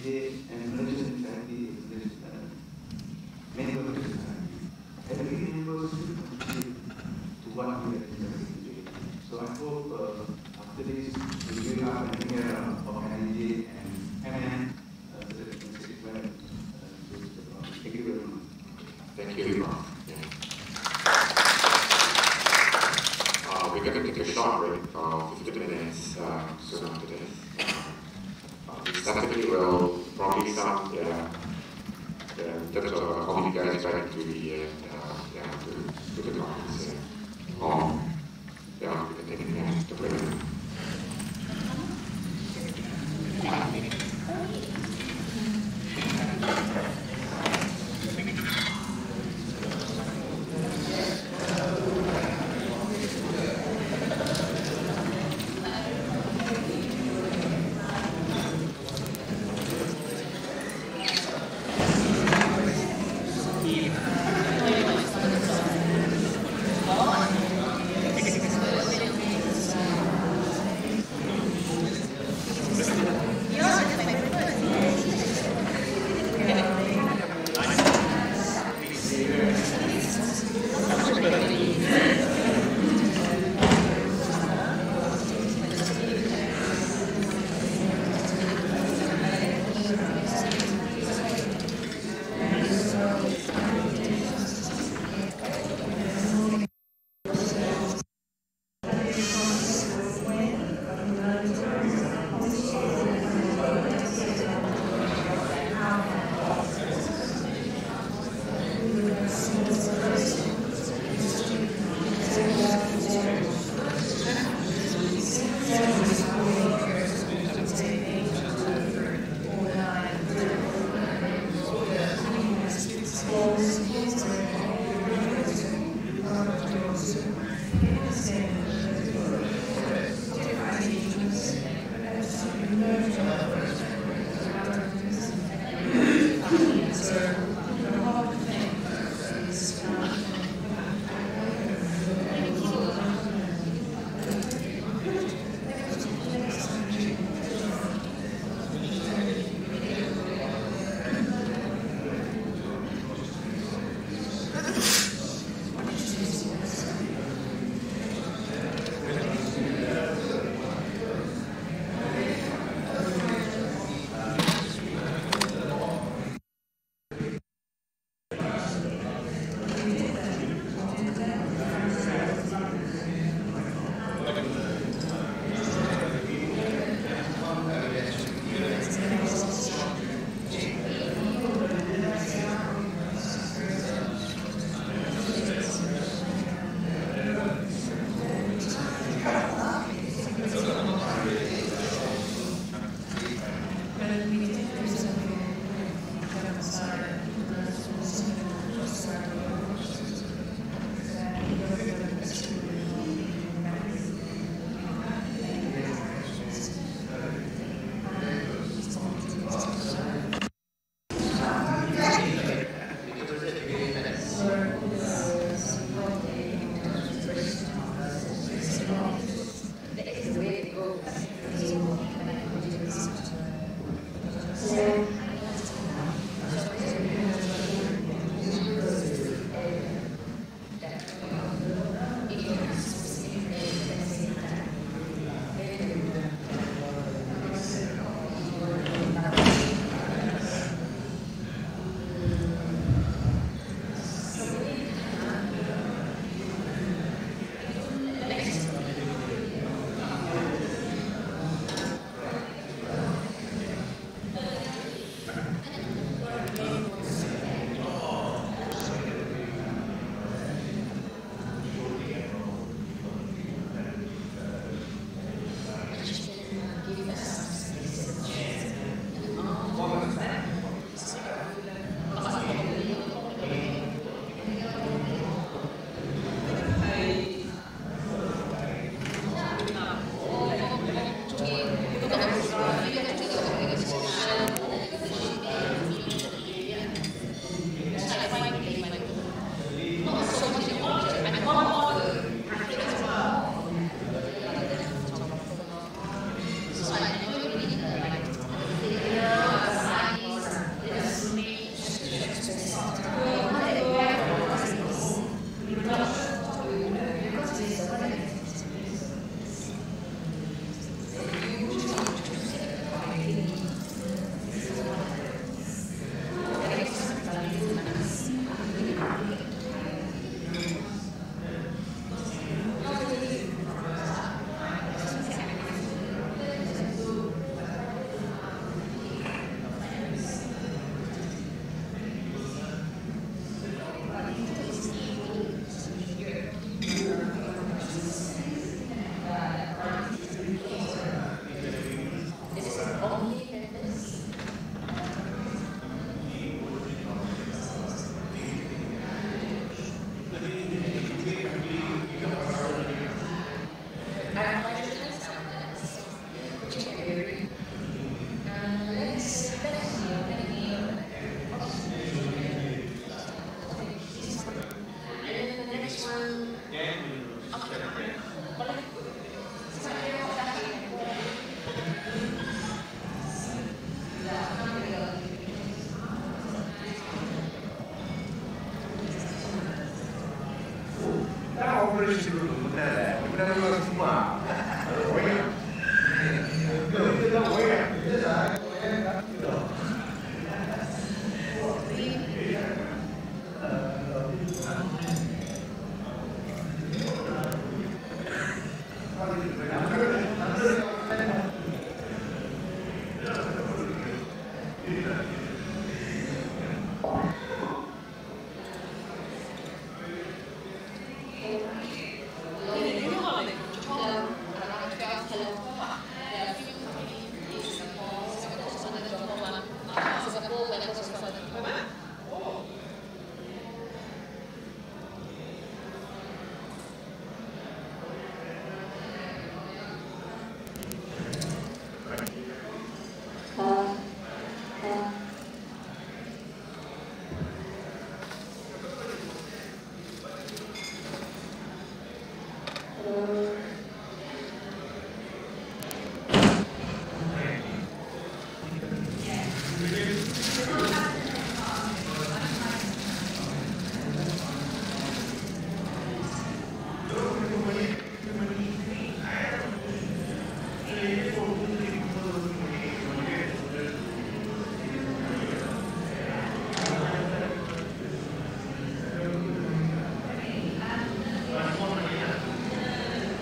NJ and Malaysian society is many of the society. Every member should contribute to what we are doing. So I hope after this we will have an era of NJ and MN so that we can sit well to the problem. Thank you very much. Thank you, Ron. We're going to take a short break of 15 minutes soon after this. Stephanie will probably start in terms of how you guys back to the to the conference. We can take it to break.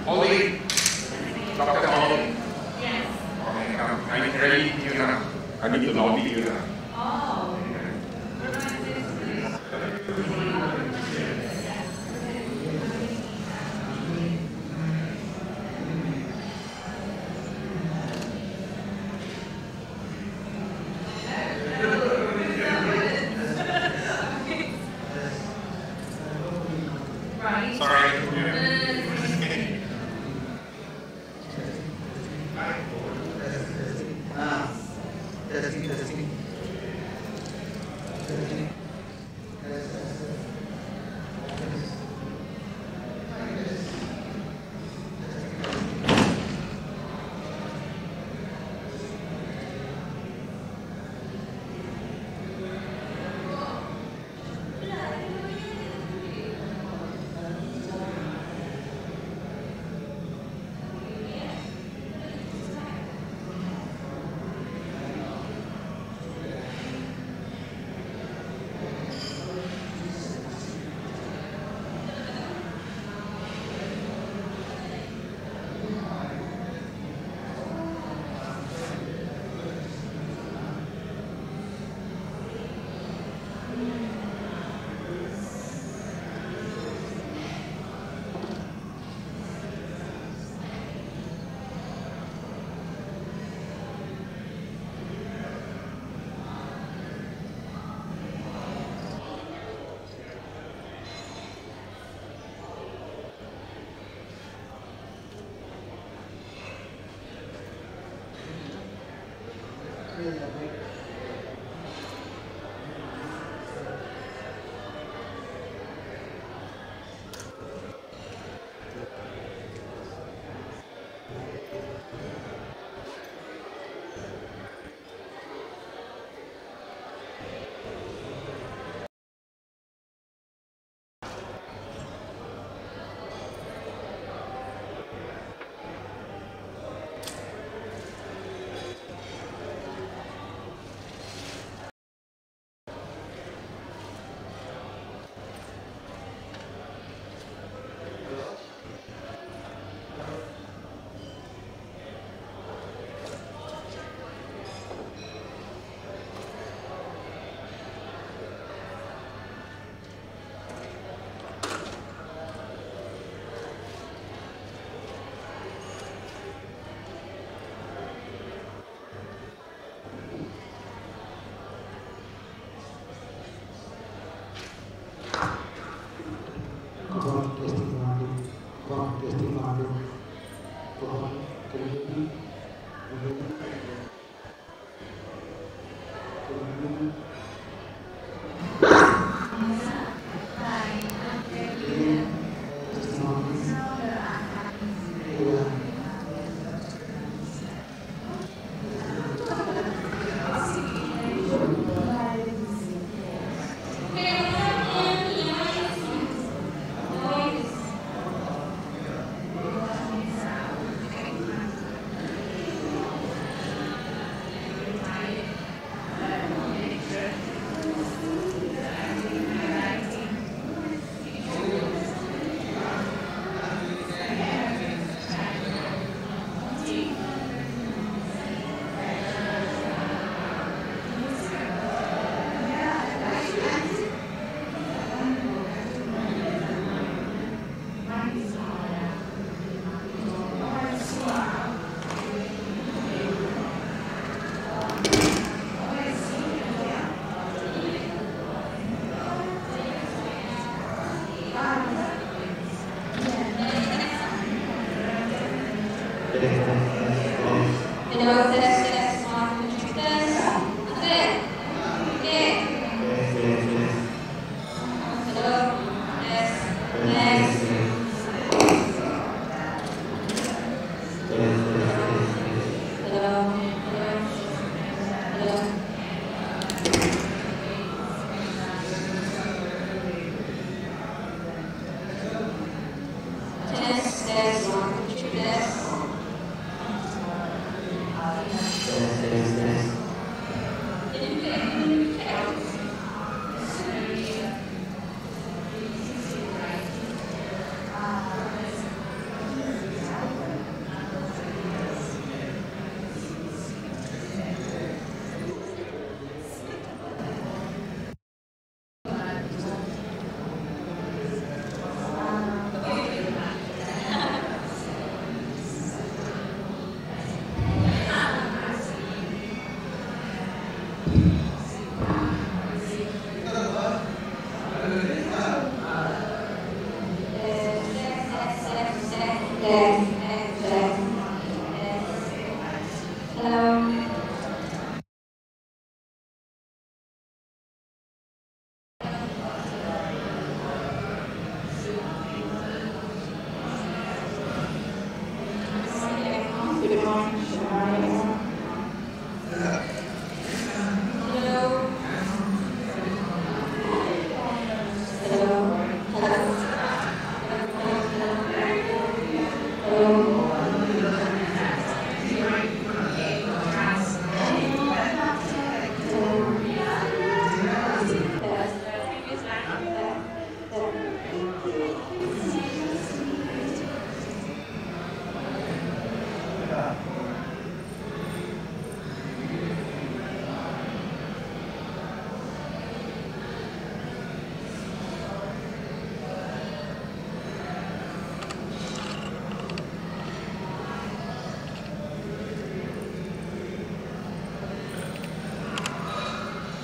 Holly, Dr. Holly. Yes. Okay, I'm ready to you now. I need to lobby you now. Oh.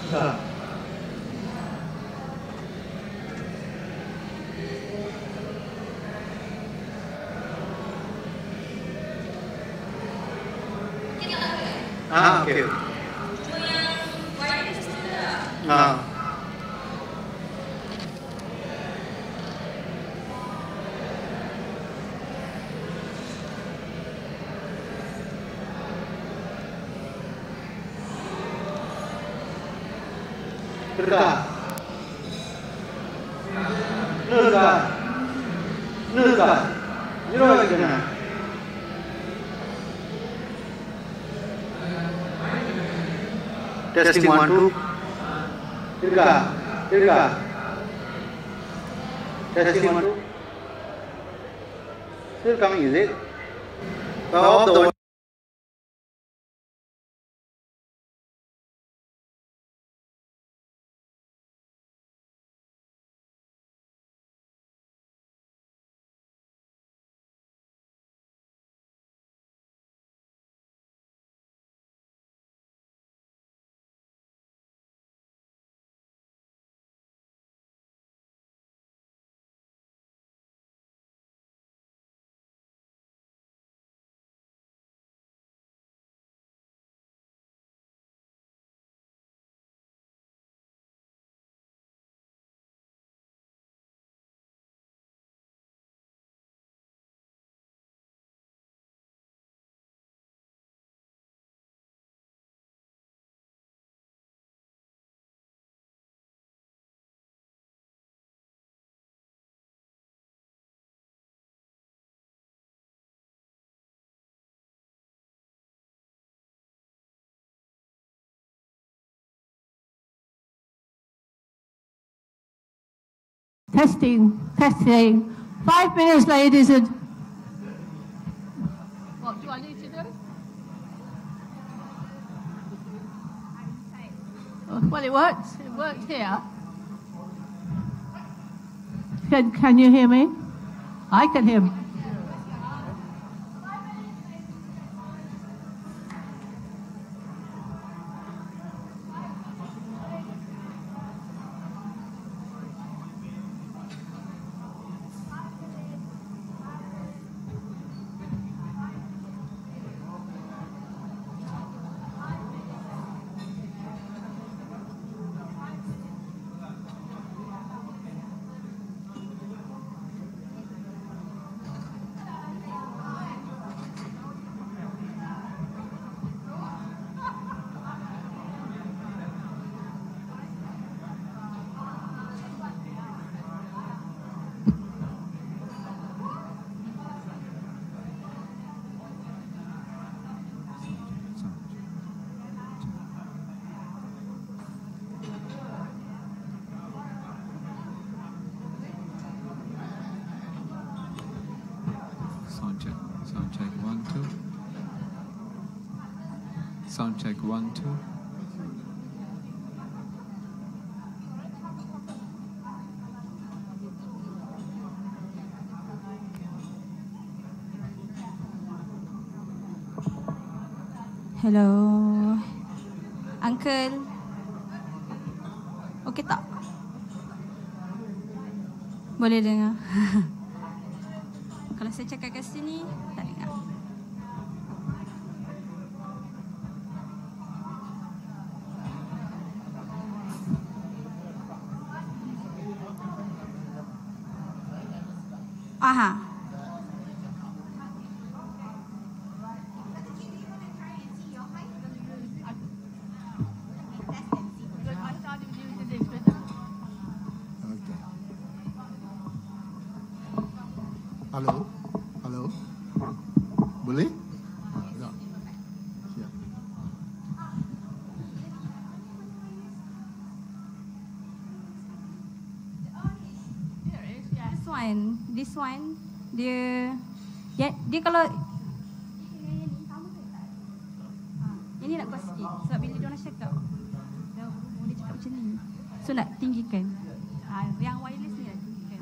Okay. Testing 1, 2. Testing 1, 2. Still coming, is it? Off the Testing. 5 minutes, ladies and... What do I need to do? Well, it worked. It worked here. Can you hear me? I can hear. Sound check 1, 2. Hello, Uncle. Okey tak? Boleh dengar? Kalau saya cakap kat sini, tak dengar. Aha. Halo? Halo? Boleh? Ya. Siap. This one, dia kalau ini nak kuat sikit sebab bila dia orang cakap dia boleh cakap macam ni, so nak tinggikan. Yang wireless ni nak tinggikan.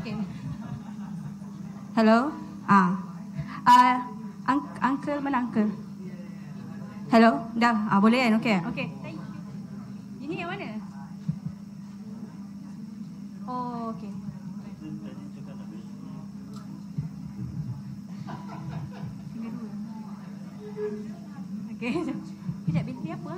Okay. Hello. Uncle, mana uncle? Hello, dah. Boleh kan? Okay. Okay, thank you. Ini yang mana? Oh, okay. Okay. Kejap, binti apa?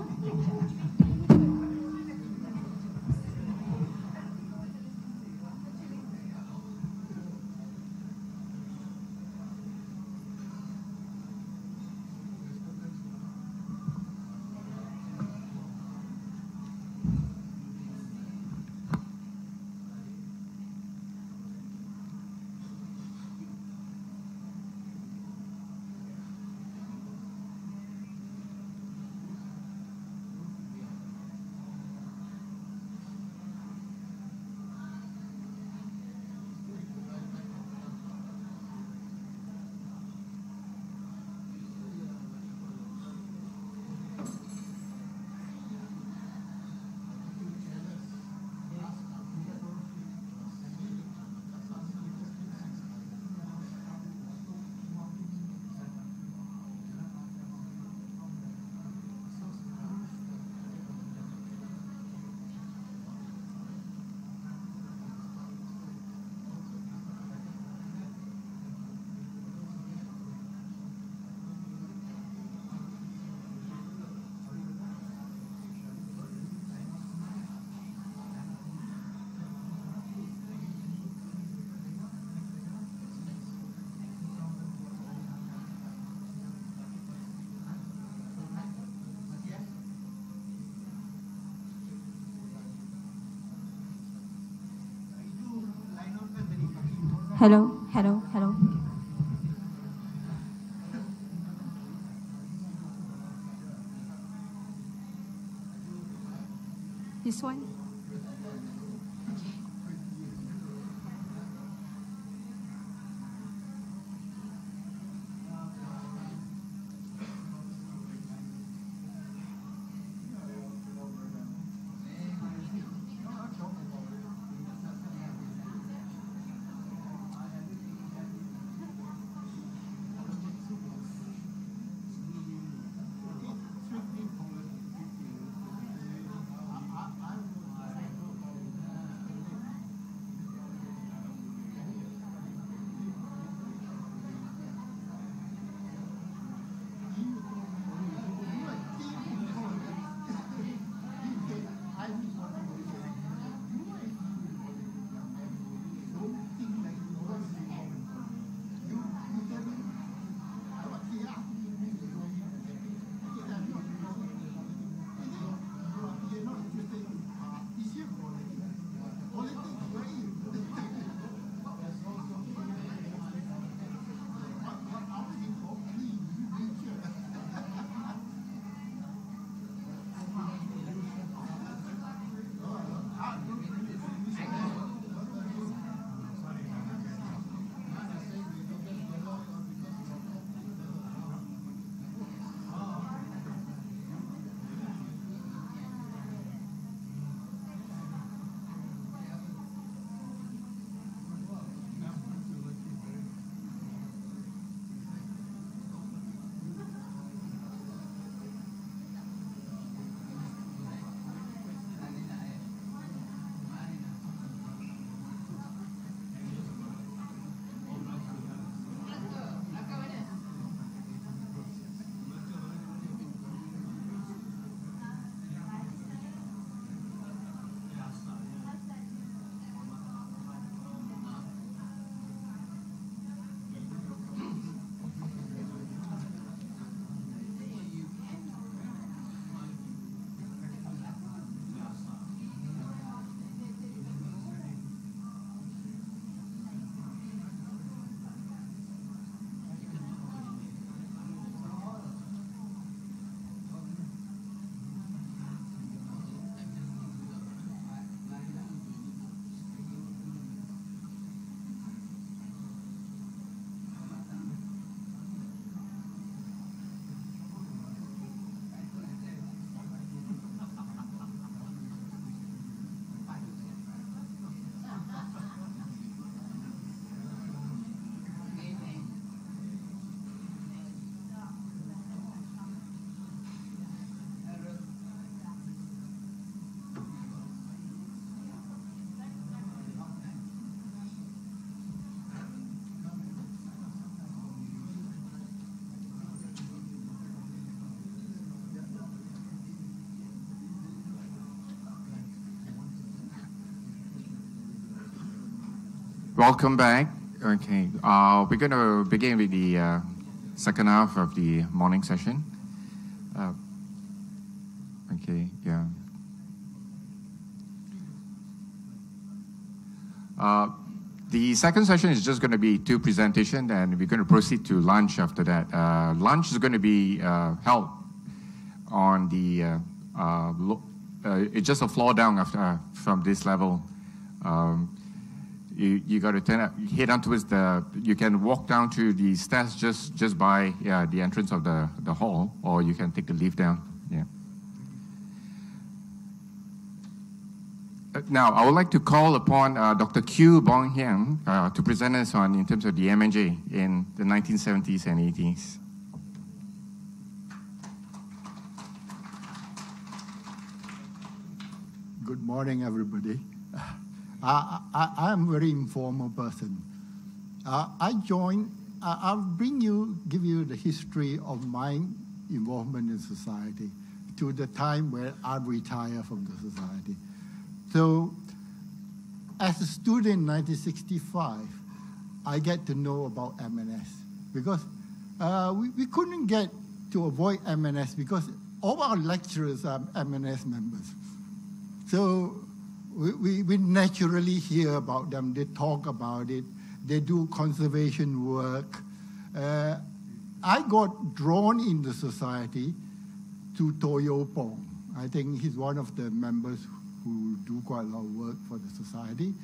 Hello, hello, hello. This one? Welcome back. Okay, we're going to begin with the second half of the morning session. Okay, yeah. The second session is just going to be 2 presentations, and we're going to proceed to lunch after that. Lunch is going to be held on the, it's just a floor down after, from this level. You got to head on towards you can walk down to the stairs just by the entrance of the hall, or you can take the lift down. Yeah. Now, I would like to call upon Dr. Q Bong Hian to present us on in terms of the MNJ in the 1970s and 80s. Good morning, everybody. I'm a very informal person. I'll give you the history of my involvement in society to the time where I retired from the society. So, as a student in 1965, I get to know about MNS because we couldn't get to avoid MNS because all our lecturers are MNS members. So we naturally hear about them. They talk about it. They do conservation work. I got drawn in the society to Toyo Pong. I think he's one of the members who do quite a lot of work for the society.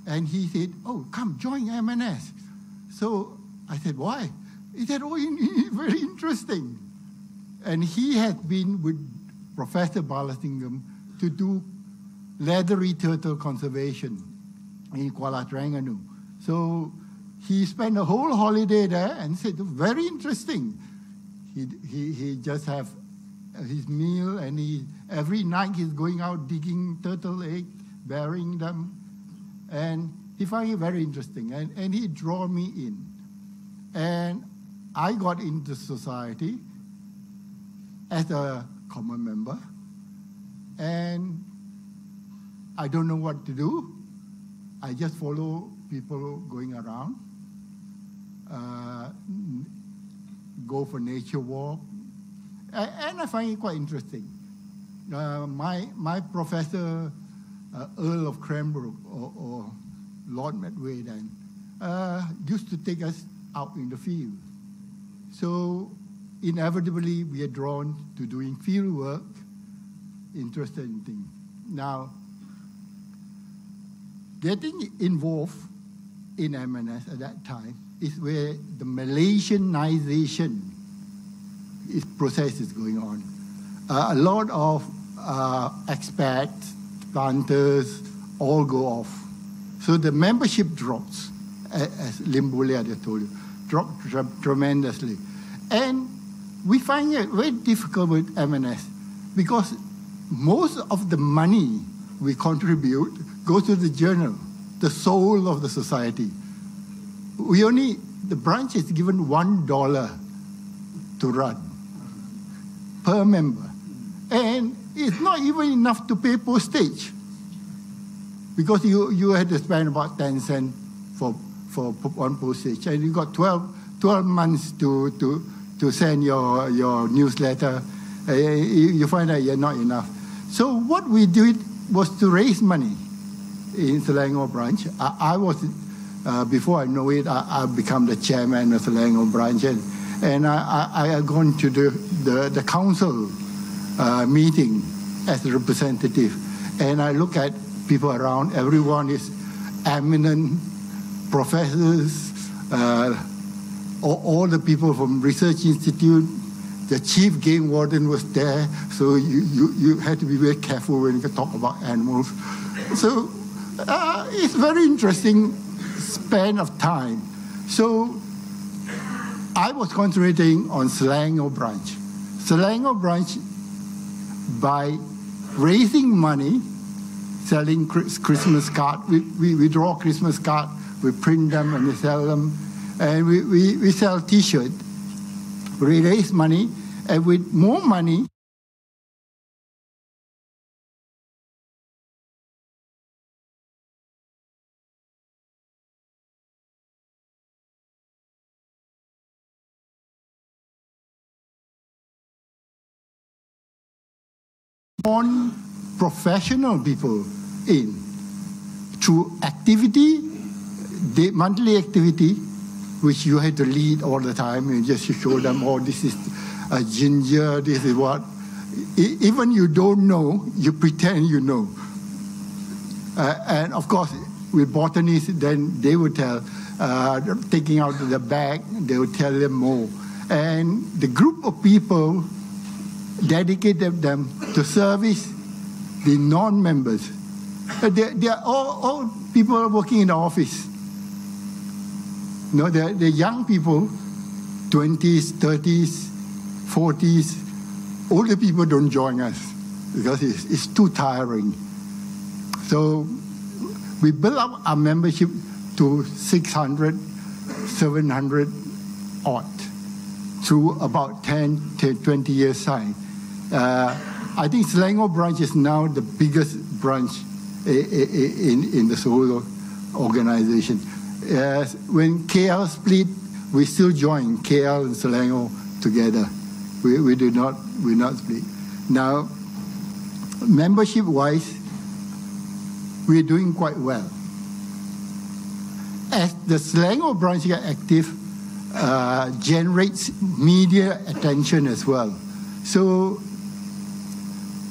And he said, oh, come, join MNS. So I said, why? He said, oh, very interesting. And he had been with Professor Balasingham to do leathery turtle conservation in Kuala Terengganu. So he spent a whole holiday there and said, very interesting. He just have his meal, and every night he's going out digging turtle eggs, burying them, and he found it very interesting, and he drew me in. And I got into society as a common member, and I don't know what to do. I just follow people going around, go for nature walk, and I find it quite interesting. My professor, Earl of Cranbrook, or Lord Medway then, used to take us out in the field. So inevitably, we are drawn to doing field work, interested in things. Now, getting involved in MNS at that time is where the Malaysianization process is going on. A lot of expats, planters, all go off. So the membership drops, as Lim Boleh had told you, dropped tremendously. And we find it very difficult with MNS because most of the money we contribute goes to the journal, the soul of the society. The branch is given $1 to run per member. And it's not even enough to pay postage because you had to spend about 10 cents for one postage. And you got 12 months to send your newsletter. You find that you're not enough. So what we did was to raise money in Selangor branch. I was, before I know it, I become the chairman of Selangor branch. And I had gone to the council meeting as a representative. And I look at people around, everyone is eminent professors, all the people from Research Institute, the chief game warden was there, so you had to be very careful when you talk about animals. So it's very interesting span of time. So I was concentrating on Selangor branch. Selangor branch, by raising money, selling Christmas cards, we draw Christmas cards, we print them and we sell them, and we sell T-shirts. We raise money, and with more money, non-professional people in through activity, the monthly activity, which you had to lead all the time, and just to show them, oh, this is a ginger, this is what. Even you don't know, you pretend you know. And of course, with botanists, then they would tell, taking out the bag, they would tell them more. And the group of people dedicated them to service the non-members. They are all people working in the office. No, they're young people, 20s, 30s, 40s. Older people don't join us because it's too tiring. So we built up our membership to 600, 700 odd through about 10 to 20 years time. I think Selangor branch is now the biggest branch in the Solo organization. When KL split, we still join KL and Selangor together. We not split. Now, membership-wise, we're doing quite well. As the Selangor branch get active, generates media attention as well. So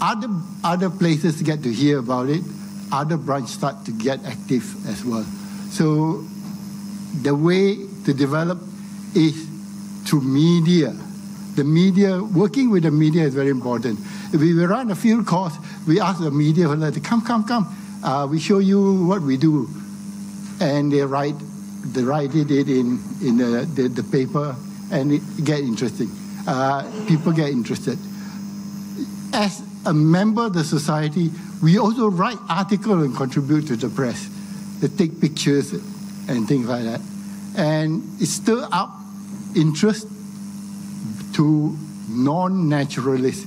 other places get to hear about it, other branches start to get active as well. So the way to develop is through media. The media, working with the media is very important. If we run a field course, we ask the media to come. We show you what we do. And they write it in the paper, and it get interesting. People get interested. As a member of the society, we also write articles and contribute to the press. They take pictures and things like that. And it stirs up interest to non-naturalists.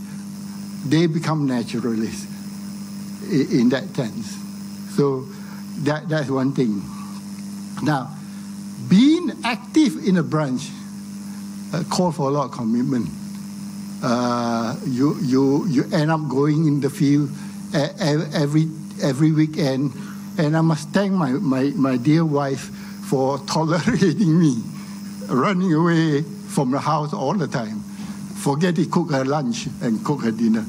They become naturalists in that sense. So that's one thing. Now, being active in a branch calls for a lot of commitment. You end up going in the field every weekend, and I must thank my dear wife for tolerating me running away from the house all the time. Forget to cook her lunch and cook her dinner.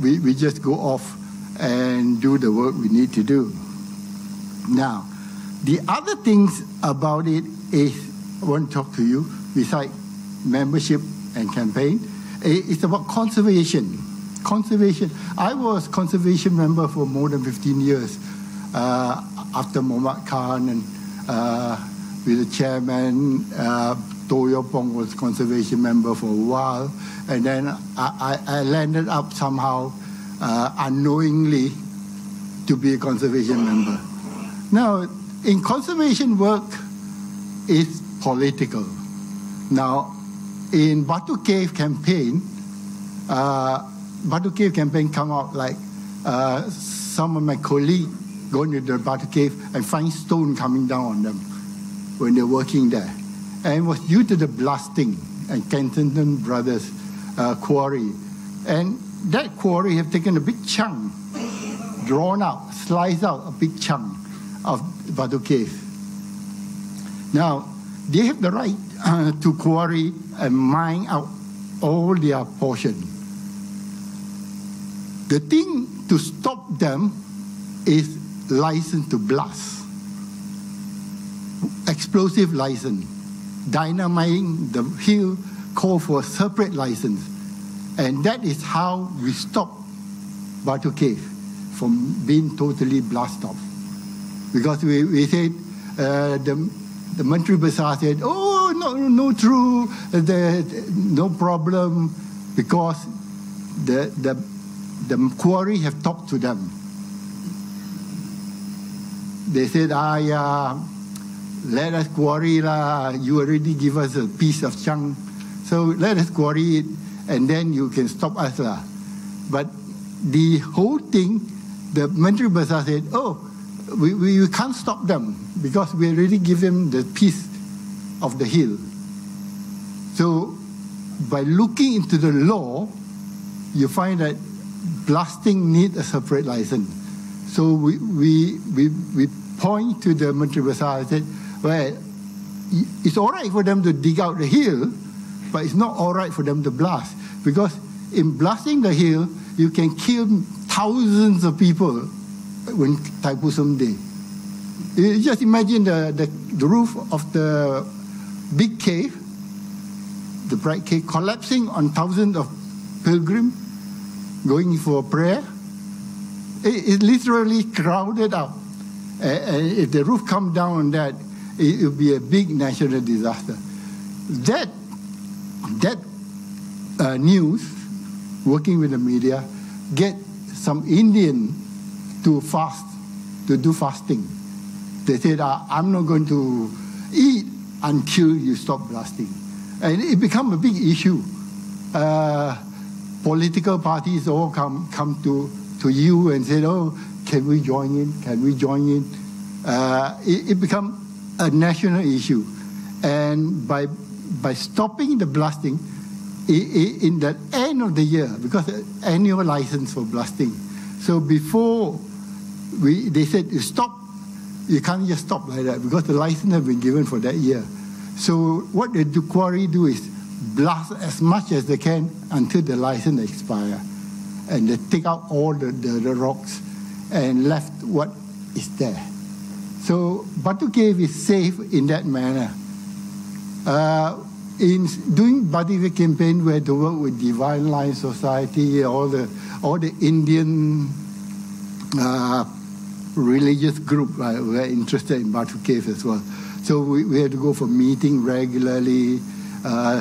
We just go off and do the work we need to do. Now, the other things about it is, I want to talk to you, besides membership and campaign, it's about conservation. Conservation. I was conservation member for more than 15 years after Muhammad Khan, and with the chairman, Toyo Pong was conservation member for a while, and then I landed up somehow unknowingly to be a conservation member. Now, in conservation work, it's political. Now, in Batu Cave campaign come out like some of my colleagues going to the Batu Cave and find stone coming down on them when they're working there. And it was due to the blasting and Kensington Brothers quarry. And that quarry have taken a big chunk, drawn out, sliced out a big chunk of Batu Cave. Now, they have the right to quarry and mine out all their portion. The thing to stop them is license to blast. Explosive license. Dynamiting the hill call for a separate license. And that is how we stop Batu Cave from being totally blasted off. Because we said, the Menteri Besar said, oh, no true, no problem, because the quarry have talked to them. They said, let us quarry lah, you already give us a piece of chunk, so let us quarry it, and then you can stop us lah. But the whole thing, the Menteri Besar said, oh, we can't stop them because we already give them the piece of the hill. So by looking into the law, you find that blasting need a separate license. So we point to the Menteri Besar and said, well, it's all right for them to dig out the hill, but it's not all right for them to blast. Because in blasting the hill, you can kill thousands of people when Taipusam Day. You just imagine the roof of the big cave, the bright cave, collapsing on thousands of pilgrims going for prayer. It literally crowded out. And if the roof comes down on that, it will be a big national disaster. That news, working with the media, get some Indian to fast, to do fasting. They said, I'm not going to eat until you stop blasting. And it became a big issue. Political parties all come to you and said, oh, can we join in? Can we join in? It became a national issue. And by stopping the blasting, in the end of the year, because annual license for blasting. So before they said, stop, you can't just stop like that because the license has been given for that year. So what the quarry do is blast as much as they can until the license expires. And they take out all the rocks and left what is there. So Batu Cave is safe in that manner. In doing Batu Cave campaign, we had to work with Divine Line Society, all the Indian religious group were interested in Batu Cave as well. So we had to go for meeting regularly,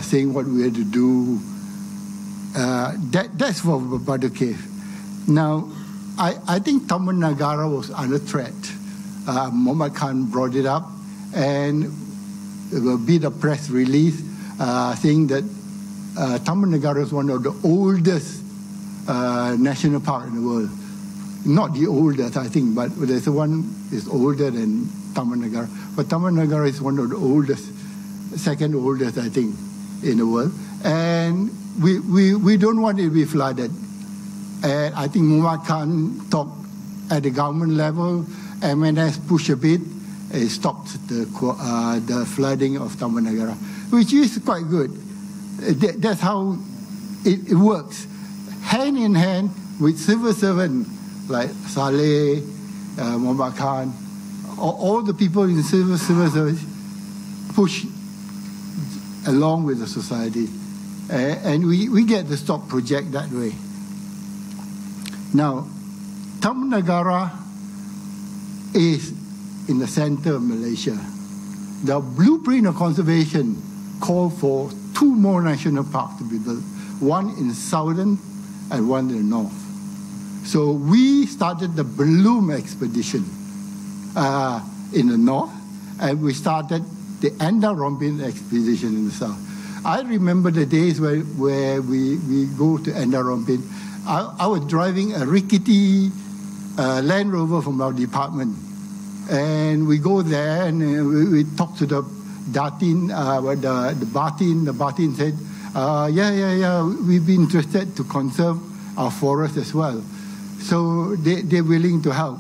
saying what we had to do. That's for Batu Cave. Now, I think Taman Nagara was under threat. Muhammad Khan brought it up, and there will be the press release saying that Taman Nagara is one of the oldest national parks in the world. Not the oldest, I think, but there's one is older than Taman Nagara. But Taman Nagara is one of the oldest, second oldest, I think, in the world. And we don't want it to be flooded. And I think Muhammad Khan talked at the government level. MNS pushed a bit, it stopped the flooding of Taman Nagara, which is quite good. That's how it works, hand in hand with civil servants like Saleh, Muhammad Khan, all the people in civil service push along with the society, and we get the stop project that way. Now, Taman Nagara is in the center of Malaysia. The blueprint of conservation called for 2 more national parks to be built, one in southern and one in the north. So we started the Bloom expedition in the north, and we started the Enda Rompin expedition in the south. I remember the days where we go to Enda Rompin. I was driving a rickety Land Rover from our department, and we go there and we talk to the Datin, the Batin. The Batin said, yeah, we'd be interested to conserve our forest as well. So they're willing to help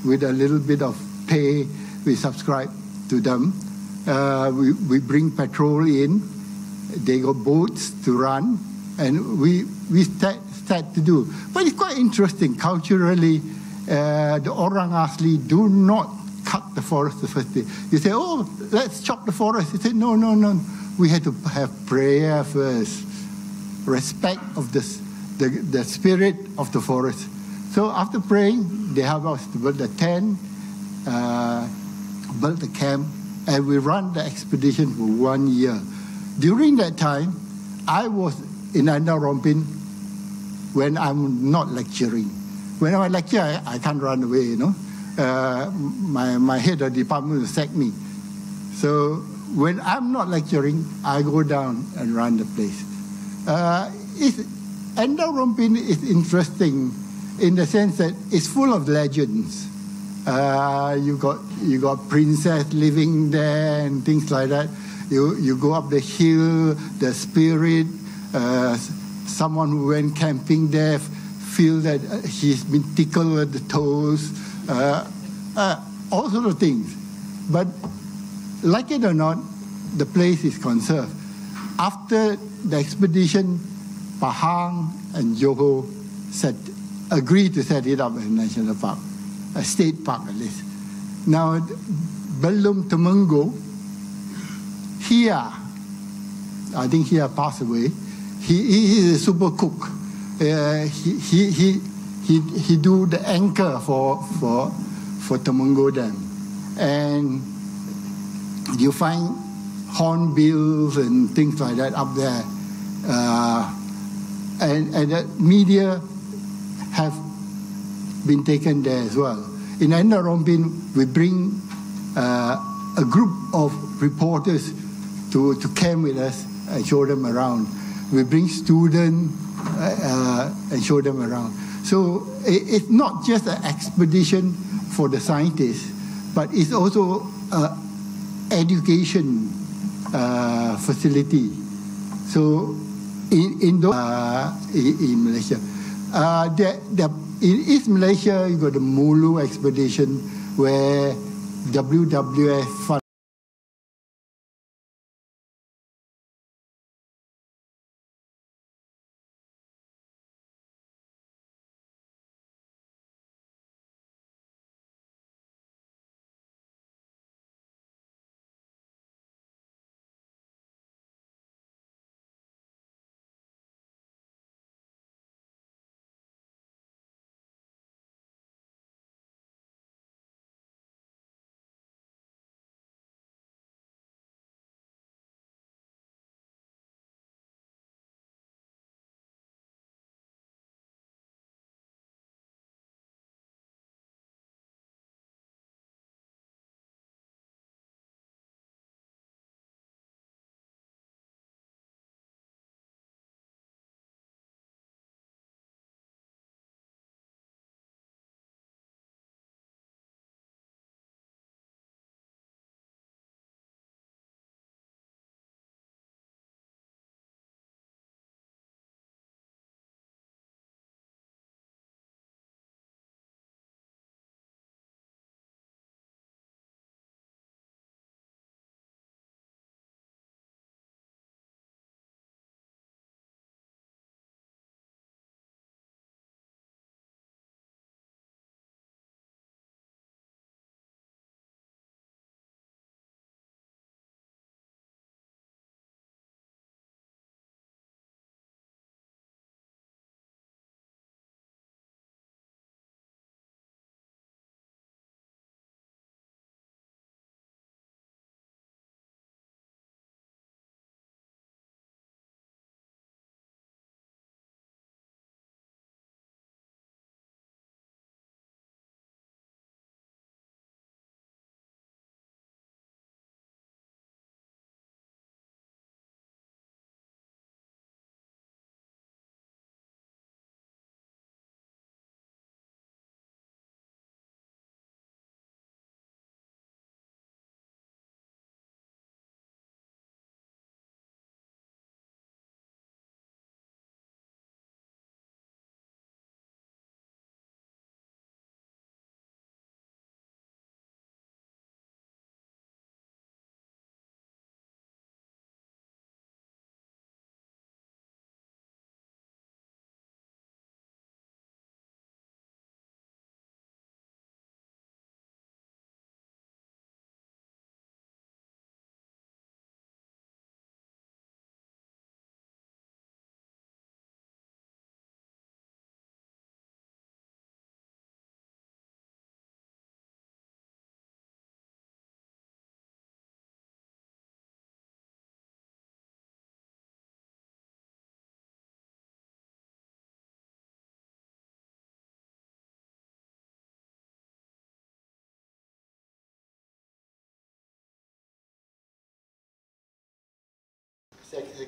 with a little bit of pay. We subscribe to them. We bring petrol in. They got boats to run, and we start to do. But it's quite interesting culturally. The Orang Asli do not cut the forest the first day. You say, oh, let's chop the forest. He said, no. We had to have prayer first. Respect of the spirit of the forest. So after praying, they have us to build the tent, build the camp, and we run the expedition for 1 year. During that time, I was in Enda Rompin when I'm not lecturing. When I lecture, I can't run away, you know. My head of department will sack me. So when I'm not lecturing, I go down and run the place. Enda Rompin is interesting in the sense that it's full of legends. You got princess living there and things like that. You go up the hill, the spirit, someone who went camping there feel that he's been tickled at the toes, all sort of things. But like it or not, the place is conserved. After the expedition, Pahang and Johor agreed to set it up as a national park, a state park at least. Now, Belum Temenggo, Hia, I think Hia passed away. He is a super cook. He do the anchor for Temenggo Dam, and you find hornbills and things like that up there, and the media have been taken there as well. In Endar Rompin, we bring a group of reporters to camp with us and show them around. We bring students and show them around. So it's not just an expedition for the scientists, but it's also an education facility. So in Malaysia, in East Malaysia, you got the Mulu expedition where WWF fund.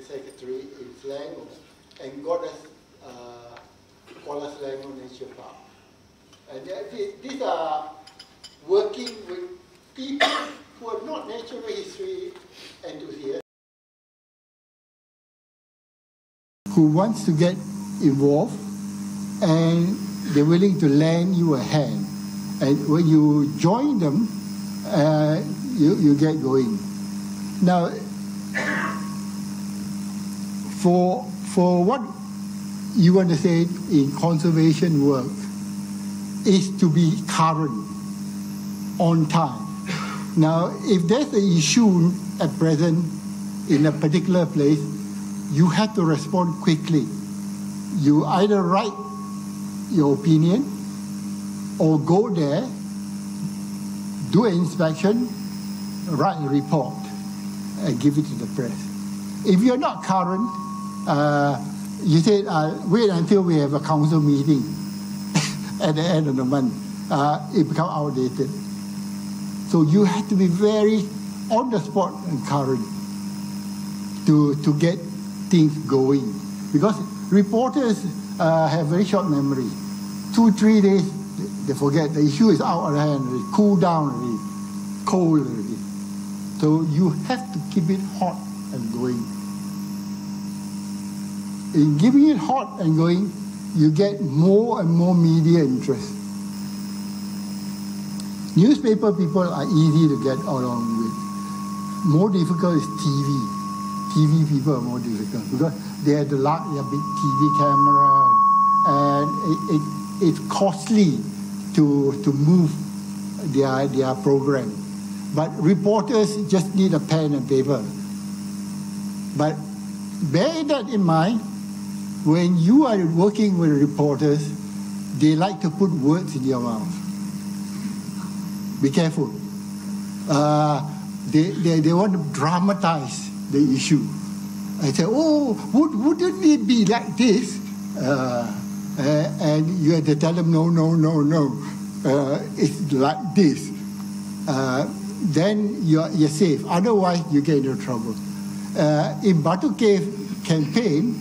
Secretary in Selangor and got us Kuala Selangor Nature Park. And these are working with people who are not natural history enthusiasts, who wants to get involved and they're willing to lend you a hand. And when you join them, you get going. Now, for what you want to say in conservation work is to be current, on time. Now, if there's an issue at present in a particular place, you have to respond quickly. You either write your opinion or go there, do an inspection, write a report, and give it to the press. If you're not current, you say, wait until we have a council meeting at the end of the month. It becomes outdated. So you have to be very on the spot and current to get things going. Because reporters have very short memory. 2-3 days, they forget. The issue is out of hand already, cool down already, cold already. So you have to keep it hot and going. In keeping it hot and going, you get more and more media interest. Newspaper people are easy to get along with. More difficult is TV. TV people are more difficult because they have the big TV camera, and it's costly to move their program. But reporters just need a pen and paper. But bear that in mind, when you are working with reporters, they like to put words in your mouth. Be careful. They want to dramatize the issue. I say, oh, wouldn't it be like this? And you have to tell them, no. It's like this. Then you're safe. Otherwise, you get into trouble. In Batu Cave campaign,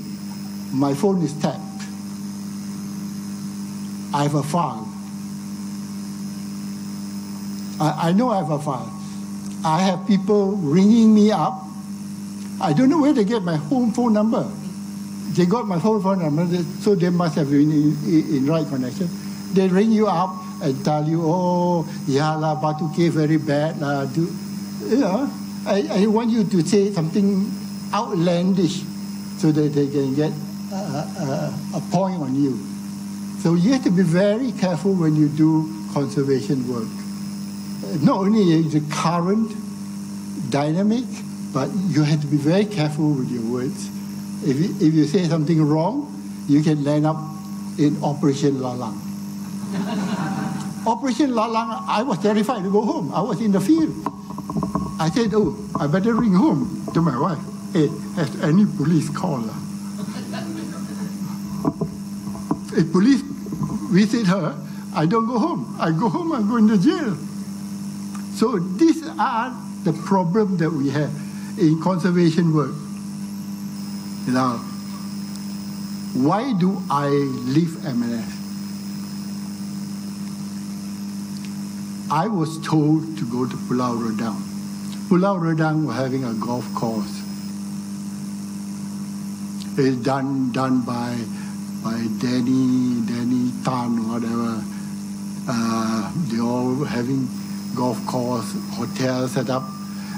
my phone is tapped. I have a file. I know I have a file. I have people ringing me up. I don't know where they get my home phone number. They got my phone number, so they must have been in right connection. They ring you up and tell you, oh, yeah, Batu Cave very bad. I want you to say something outlandish so that they can get a point on you. So you have to be very careful when you do conservation work. Not only is it current, dynamic, but you have to be very careful with your words. If you say something wrong, you can land up in Operation Lalang. Operation Lalang, I was terrified to go home. I was in the field. I said, oh, I better ring home to my wife. Hey, has any police called? If police visit her, I don't go home. I go home, I'm going to jail. So these are the problems that we have in conservation work. Now, why do I leave MNS? I was told to go to Pulau Redang. Pulau Redang were having a golf course. It's done by Danny Tan or whatever. They all having golf course, hotel set up,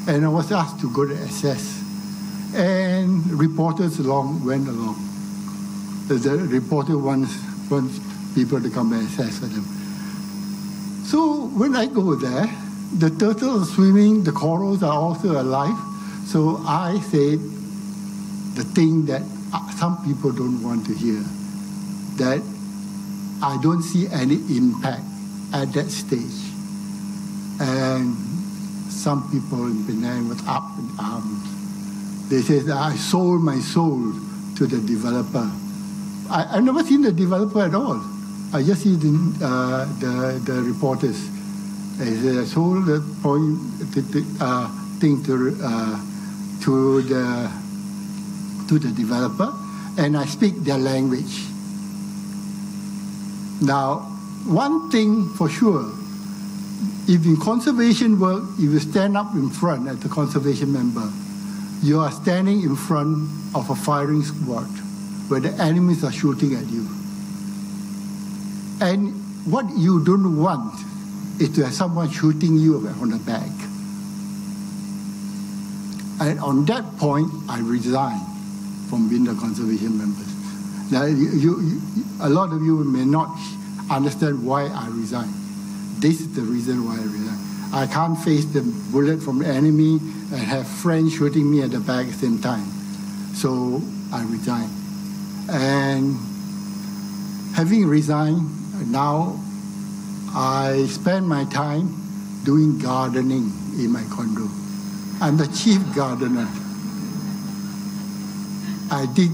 and I was asked to go to assess. And reporters went along. The reporter wants people to come and assess for them. So when I go there, the turtles are swimming, the corals are also alive. So I said the thing that some people don't want to hear, that I don't see any impact at that stage. And some people in Penang were up in arms. They said that I sold my soul to the developer. I've never seen the developer at all. I just see the reporters. They said I sold the thing to the developer, and I speak their language. Now, one thing for sure, if in conservation work, if you stand up in front as a conservation member, you are standing in front of a firing squad where the enemies are shooting at you. And what you don't want is to have someone shooting you on the back. And on that point, I resigned from being the conservation members. Now, a lot of you may not understand why I resigned. This is the reason why I resigned. I can't face the bullet from the enemy and have friends shooting me at the back at the same time. So I resigned. And having resigned, now I spend my time doing gardening in my condo. I'm the chief gardener. I dig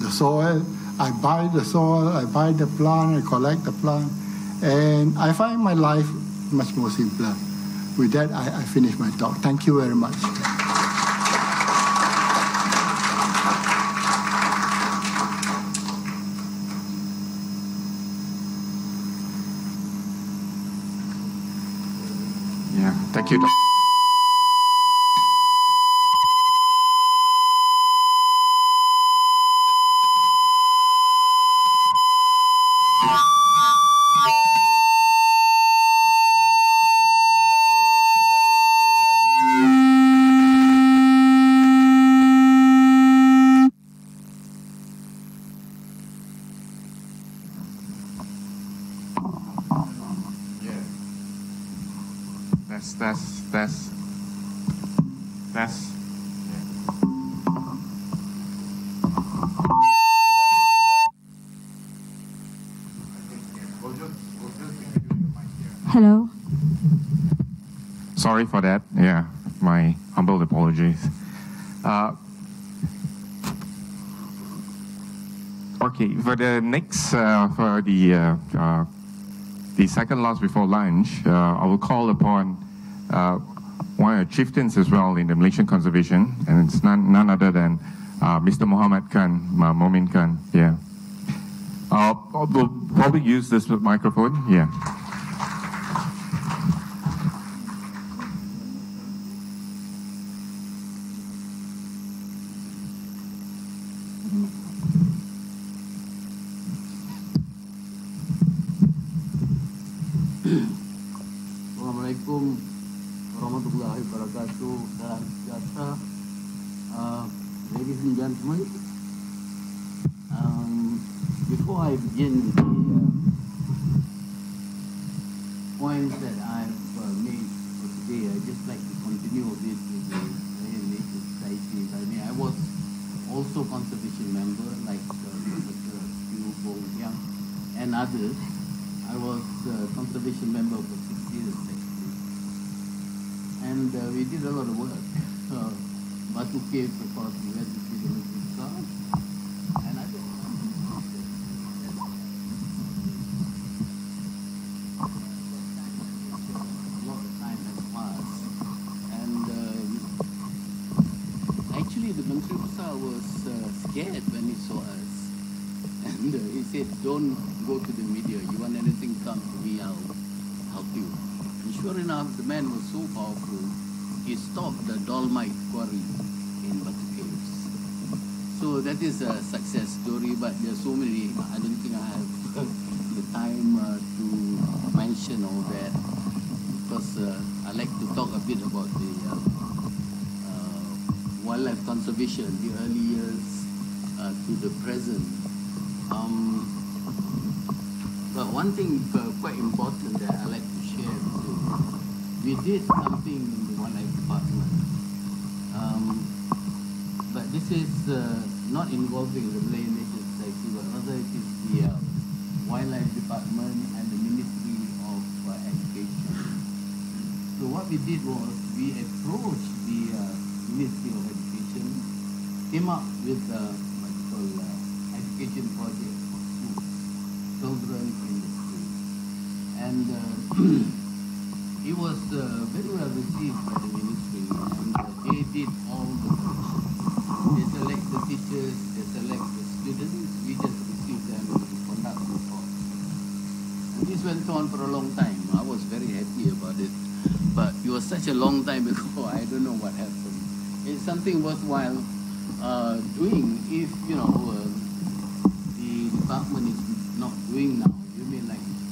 the soil, I buy the soil, I buy the plant, I collect the plant, and I find my life much more simpler. With that, I finish my talk. Thank you very much. Yeah, thank you, Dr. That's. Hello. Sorry for that. Yeah, my humble apologies. Okay, for the next, for the second last before lunch, I will call upon one of the chieftains as well in the Malaysian conservation, and it's none other than Mr. Muhammad Khan, Momin Khan. Yeah. We'll probably use this microphone. Yeah. Assalamualaikum warahmatullahi wabarakatuh. Salam sejahtera. Ladies and gentlemen, before I begin the points that I've made for today, I'd just like to continue a bit with the Malayan Nature Society. I mean, I was also conservation member, like Professor Yu Bong Yang and others. I was conservation member for 6 years actually, and we did a lot of work. Batu Cave, of course, we had to see the Muslim, and I don't know. A lot of time has passed, and actually the Menteri Besar was scared when he saw us, and he said, "Don't go to the media. You want anything, come to me, I'll help you." And sure enough, the man was so powerful, he stopped the dolomite quarry in Batu Caves. So that is a success story, but there are so many, I don't think I have the time to mention all that, because I like to talk a bit about the wildlife conservation, the early years to the present. But one thing quite important that I like to share with you, we did something in the wildlife department, but this is not involving the Malayan Nature Society, but rather it is the wildlife department and the Ministry of Education. So what we did was we approached the Ministry of Education, came up with what you call education project for schools, children in the school, and it was very well received by the ministry, and they did all the corrections. They select the teachers, they select the students, we just received them and conduct reports. And this went on for a long time. I was very happy about it, but it was such a long time ago, I don't know what happened. It's something worthwhile doing if, the department is not doing now. You mean like it's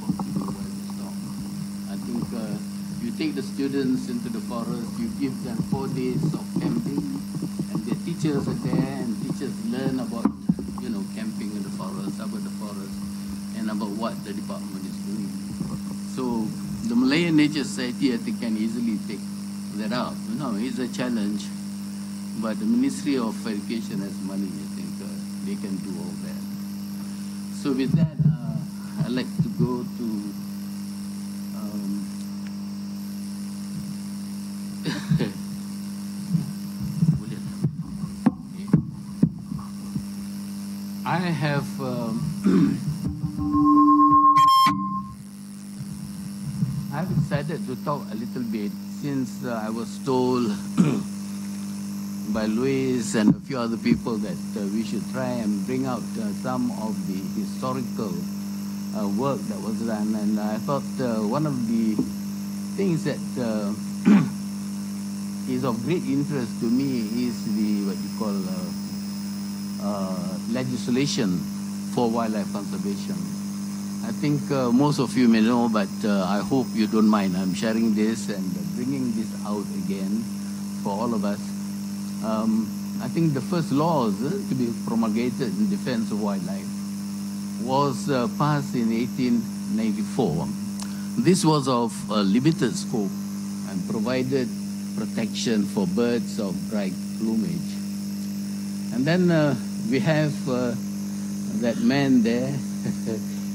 take the students into the forest, you give them 4 days of camping, and the teachers are there, and teachers learn about, camping in the forest, about the forest, and about what the department is doing. So the Malayan Nature Society, I think, can easily take that up. It's a challenge, but the Ministry of Education has money. I think they can do all that. So with that, I'd like to go to I have I've decided to talk a little bit since I was told by Luis and a few other people that we should try and bring out some of the historical work that was done, and I thought one of the things that is of great interest to me is the what you call legislation for wildlife conservation. I think most of you may know, but I hope you don't mind. I'm sharing this and bringing this out again for all of us. I think the first laws to be promulgated in defense of wildlife was passed in 1894. This was of limited scope and provided protection for birds of bright plumage. And then we have that man there.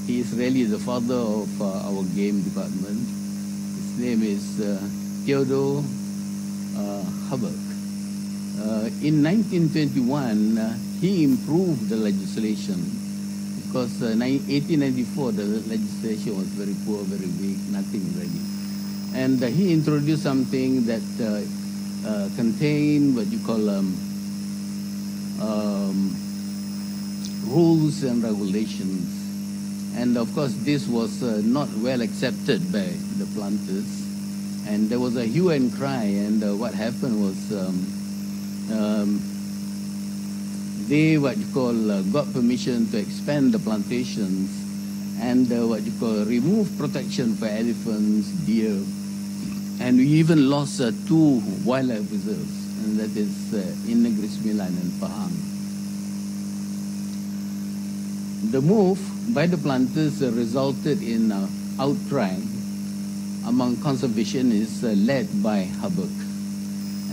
He is really the father of our game department. His name is Theodore Hubbard. In 1921, he improved the legislation because 1894 the legislation was very poor, very weak, nothing really. And he introduced something that contained what you call rules and regulations. And of course, this was not well accepted by the planters. And there was a hue and cry, and what happened was they got permission to expand the plantations and remove protection for elephants, deer, and we even lost 2 wildlife reserves, and that is in Negeri Sembilan and Pahang. The move by the planters resulted in outcry among conservationists led by Hubbard,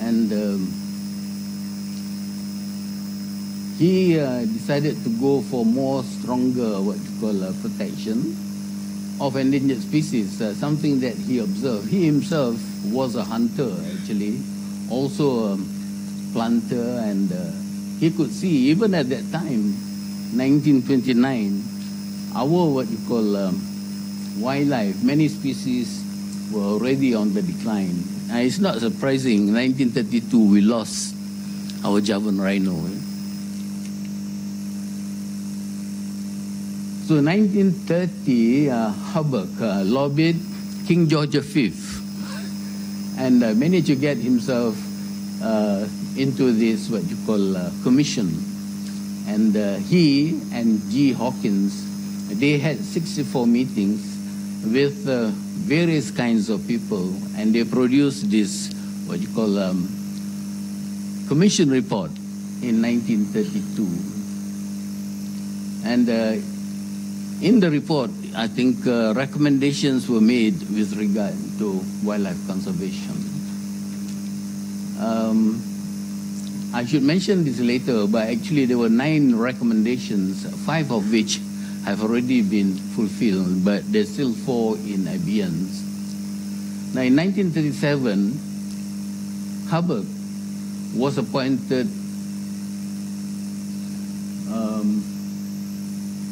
and he decided to go for more stronger protection of endangered species, something that he observed. He himself was a hunter, actually, also a planter, and he could see, even at that time, 1929, our wildlife, many species were already on the decline. It's not surprising, 1932 we lost our Javan rhino. So 1930, Hubbard lobbied King George V and managed to get himself into this commission. And he and G. Hawkins, they had 64 meetings with various kinds of people, and they produced this commission report in 1932. And in the report, I think recommendations were made with regard to wildlife conservation. I should mention this later, but actually there were 9 recommendations, 5 of which have already been fulfilled, but there's still 4 in abeyance. Now in 1937, Hubbard was appointed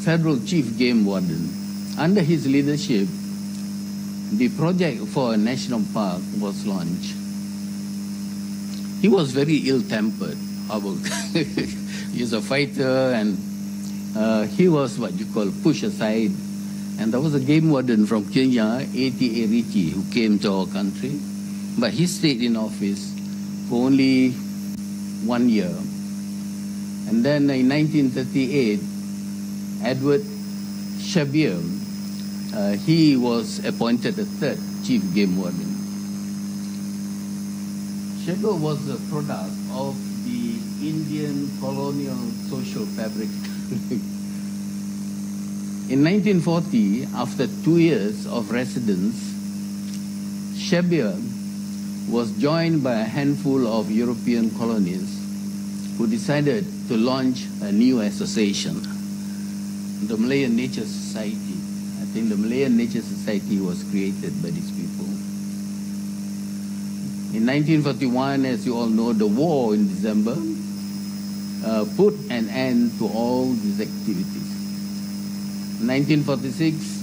Federal Chief Game Warden. Under his leadership, the project for a national park was launched. He was very ill-tempered, Hubbard. He's a fighter, and he was pushed aside. And there was a game warden from Kenya, A.T.A. Ritchie, who came to our country. But he stayed in office for only 1 year. And then in 1938, Edward Shabir, he was appointed the 3rd Chief Game Warden. Sugar was a product of the Indian colonial social fabric. In 1940, after 2 years of residence, Shebbear was joined by a handful of European colonies who decided to launch a new association, the Malayan Nature Society. I think the Malayan Nature Society was created by these people. In 1941, as you all know, the war in December put an end to all these activities. In 1946,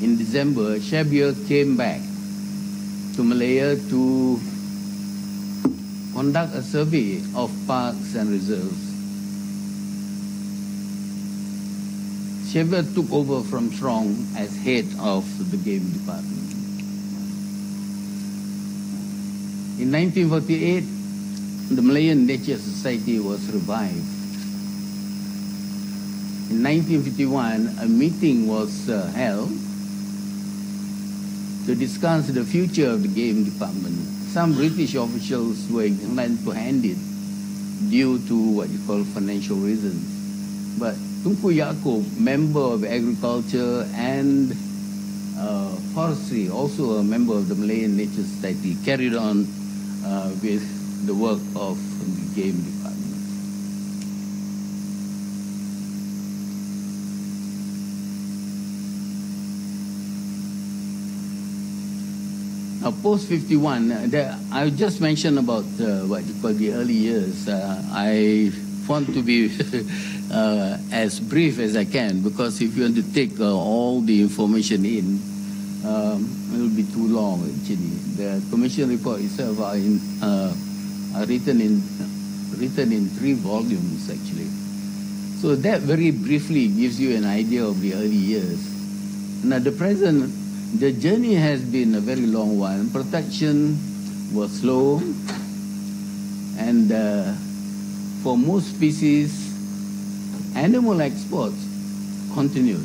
in December, Shebbear came back to Malaya to conduct a survey of parks and reserves. Shebbear took over from Strong as head of the game department. In 1948, the Malayan Nature Society was revived. In 1951, a meeting was held to discuss the future of the game department. Some British officials were inclined to hand it due to what you call financial reasons. But Tunku Yaakob, member of agriculture and forestry, also a member of the Malayan Nature Society, carried on with the work of the game department. Now, post-51, I just mentioned about what you call the early years. I want to be as brief as I can, because if you want to take all the information in, it will be too long, actually. The commission report itself are written in 3 volumes, actually. So that very briefly gives you an idea of the early years. Now, the journey has been a very long one. Protection was slow, and for most species, animal exports continued.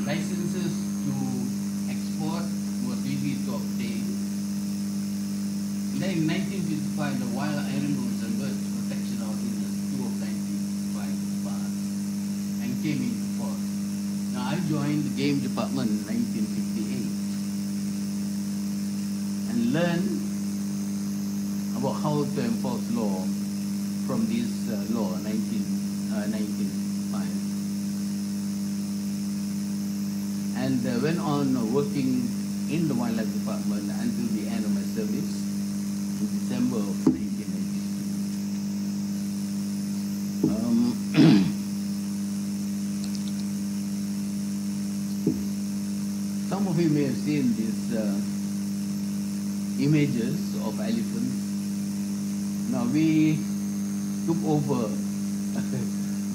Licenses to export was easy to obtain. Then in 1955, the Wild Animals and Birds Protection Ordinance 2 of 1955 was passed and came into force. Now, I joined the game department in 1958 and learned about how to enforce law from this law, 1955. And went on working in the wildlife department until the end of my service in December of 1992. Some of you may have seen these images of elephants. Now, we took over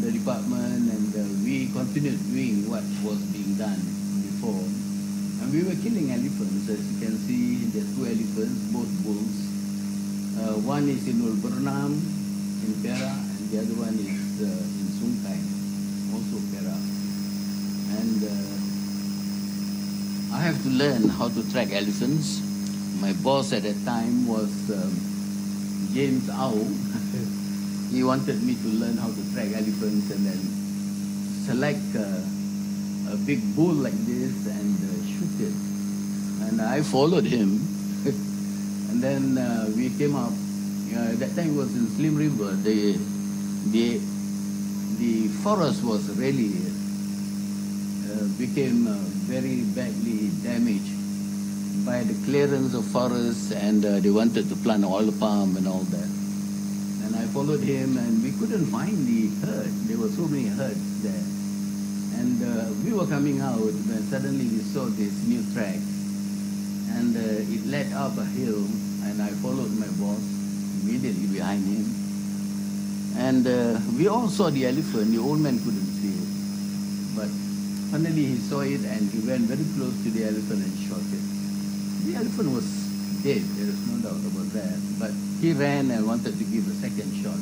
the department, and we continued doing what was being done before. And we were killing elephants. As you can see, there are 2 elephants, both bulls. One is in Ulburnam, in Perak, and the other one is in Sungkai, also Perak. And I have to learn how to track elephants. My boss at that time was James Au. He wanted me to learn how to track elephants and then select a big bull like this and shoot it. And I followed him. And then we came up. That time it was in Slim River. The forest was really became very badly damaged by the clearance of forests, and they wanted to plant oil palm and all that. And I followed him, and we couldn't find the herd. There were so many herds there. And we were coming out when suddenly we saw this new track. And it led up a hill, and I followed my boss immediately behind him. And we all saw the elephant. The old man couldn't see it. But finally he saw it, and he went very close to the elephant and shot it. The elephant was dead, there is no doubt about that. But he ran and wanted to give a second shot.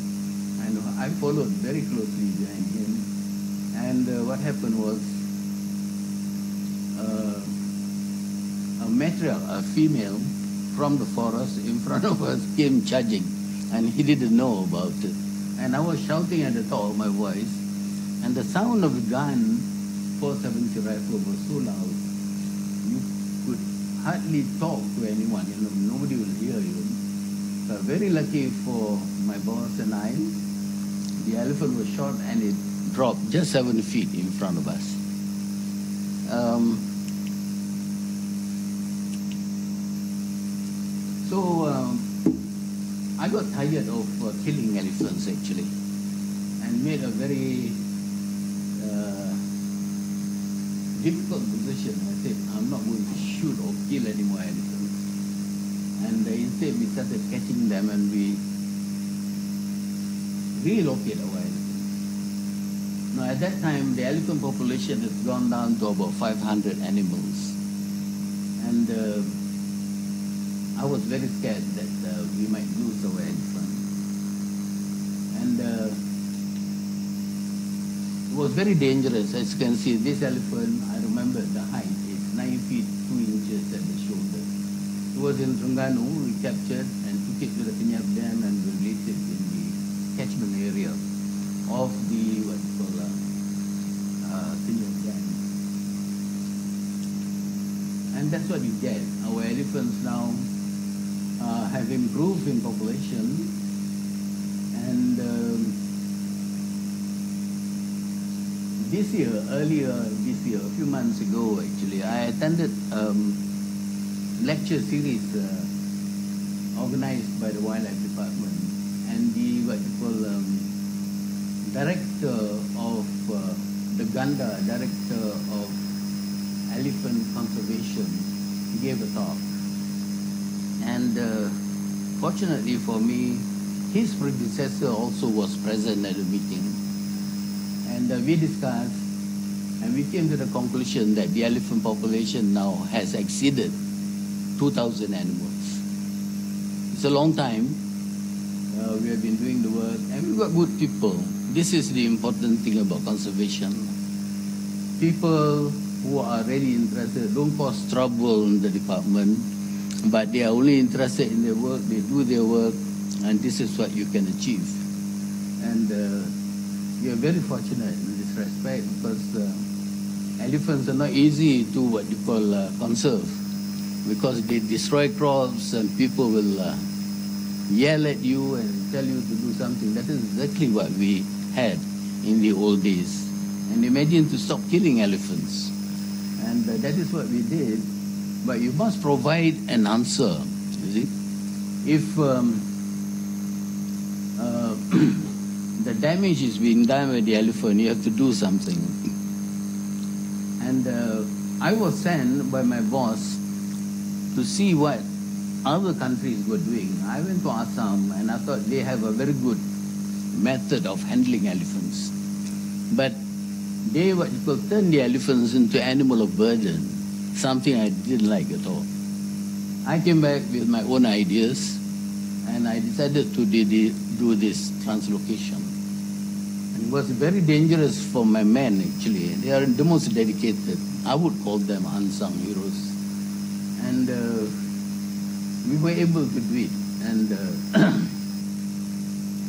And I followed very closely behind him. And what happened was a matriarch, a female from the forest in front of us came charging, and he didn't know about it. And I was shouting at the top of my voice, and the sound of the gun, 470 rifle, was so loud, you could hardly talk to anyone, nobody will hear you. So very lucky for my boss and I, the elephant was shot and it dropped just 7 feet in front of us. I got tired of killing elephants actually, and made a very difficult decision. I said, I'm not going to shoot or kill any more elephants. And instead we started catching them and we relocate our elephants. Now at that time, the elephant population has gone down to about 500 animals. And I was very scared that we might lose our elephant. And it was very dangerous. As you can see, this elephant, I remember the height, it's 9 feet 2 inches at the shoulder. It was in Terengganu, we captured and took it to the Kenyap Dam and released it in the catchment area of the, what you call, Kenyap Dam. And that's what you get. Our elephants now have improved in population, and earlier this year, a few months ago actually, I attended lecture series organized by the Wildlife Department, and the director of the Ganda, director of elephant conservation, gave a talk. And fortunately for me, his predecessor also was present at the meeting. And we discussed, and we came to the conclusion that the elephant population now has exceeded 2,000 animals. It's a long time. We have been doing the work, and we've got good people. This is the important thing about conservation. People who are really interested don't cause trouble in the department, but they are only interested in their work, they do their work, and this is what you can achieve. And we are very fortunate in this respect, because elephants are not easy to what you call conserve, because they destroy crops and people will yell at you and tell you to do something. That is exactly what we had in the old days. And imagine to stop killing elephants. And that is what we did. But you must provide an answer, you see. If the damage is being done by the elephant, you have to do something. And I was sent by my boss to see what other countries were doing. I went to Assam and I thought they have a very good method of handling elephants. But they what you call turn the elephants into animal of burden, something I didn't like at all. I came back with my own ideas and I decided to do this translocation. And it was very dangerous for my men actually. They are the most dedicated. I would call them unsung heroes. And we were able to do it. And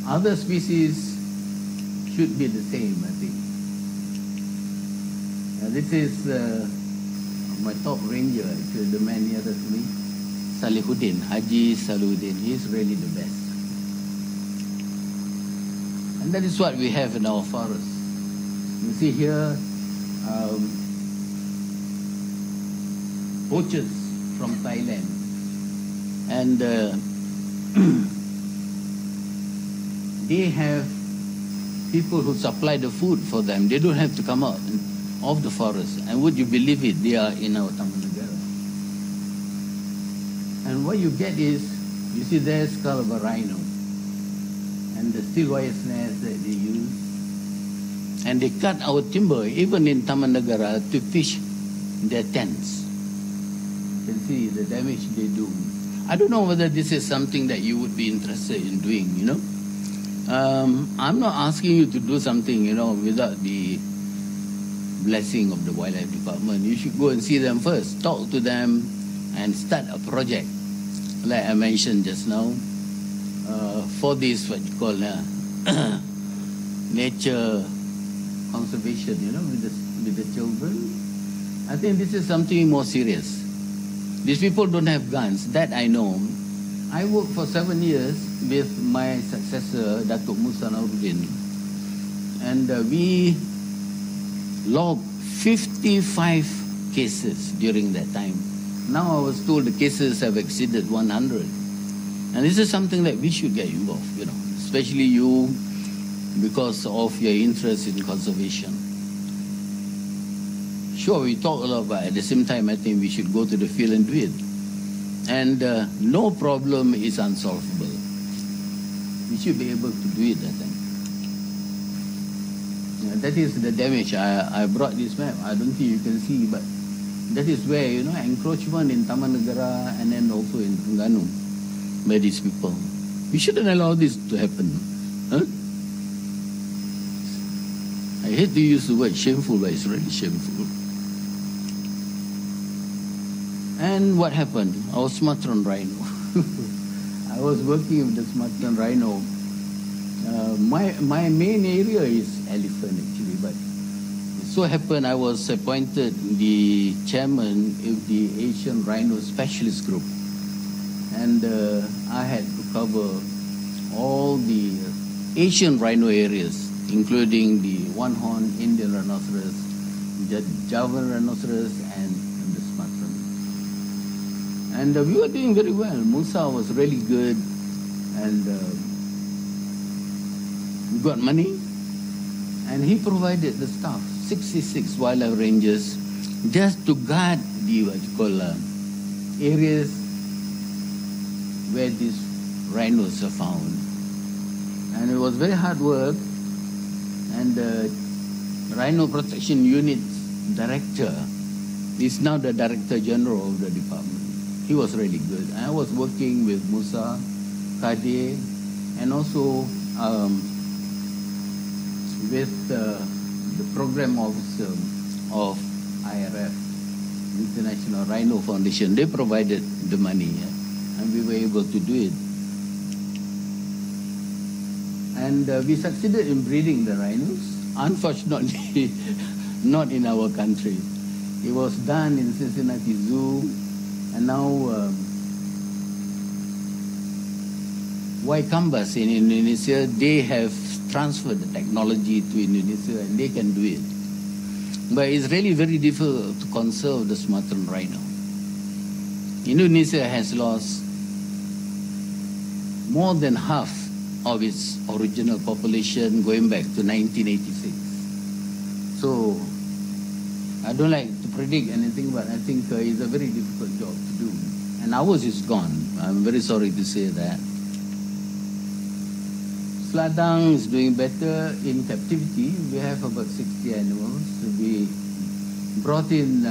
other species should be the same, I think. This is my top ranger, actually, the man nearer to me, Salihuddin, Haji Salihuddin. He's really the best. And that is what we have in our forest. You see here, poachers from Thailand. And they have people who supply the food for them. They don't have to come out of the forest. And would you believe it, they are in our Taman Negara. And what you get is, you see there's skull of a rhino. And the steel wire snares that they use. And they cut our timber, even in Taman Negara, to pitch their tents. You can see the damage they do. I don't know whether this is something that you would be interested in doing, you know. I'm not asking you to do something, you know, without the blessing of the wildlife department. You should go and see them first, talk to them, and start a project. Like I mentioned just now, for this what you call nature conservation, with the children. I think this is something more serious. These people don't have guns, that I know. I worked for 7 years with my successor, Datuk Musa Nauruddin, and we logged 55 cases during that time. Now I was told the cases have exceeded 100. And this is something that we should get involved, especially you, because of your interest in conservation. Sure, we talk a lot, but at the same time, I think we should go to the field and do it. And no problem is unsolvable. We should be able to do it, I think. That is the damage. I brought this map. I don't think you can see, but that is where, encroachment in Taman Negara and then also in Terengganu by these people. We shouldn't allow this to happen. Huh? I hate to use the word shameful, but it's really shameful. And what happened? Our Sumatran rhino. I was working with the Sumatran rhino. My main area is elephant actually, but it so happened I was appointed the chairman of the Asian Rhino Specialist Group, and I had to cover all the Asian rhino areas, including the one-horned Indian rhinoceros, the Javan rhinoceros, and the Sumatran. And we were doing very well. Musa was really good, and we got money, and he provided the staff, 66 wildlife rangers, just to guard the areas where these rhinos are found. And it was very hard work, and the Rhino Protection Unit's director is now the Director General of the department. He was really good. I was working with Musa, Kadir, and also with the program officer of IRF, International Rhino Foundation. They provided the money, and we were able to do it. And we succeeded in breeding the rhinos. Unfortunately, not in our country. It was done in Cincinnati Zoo, and now Waikambas in Indonesia, they have transferred the technology to Indonesia, and they can do it. But it's really very difficult to conserve the Sumatran rhino. Indonesia has lost more than half of its original population going back to 1986. So I don't like to predict anything, but I think it's a very difficult job to do. And ours is gone. I'm very sorry to say that. Sladang is doing better in captivity. We have about 60 animals. We brought in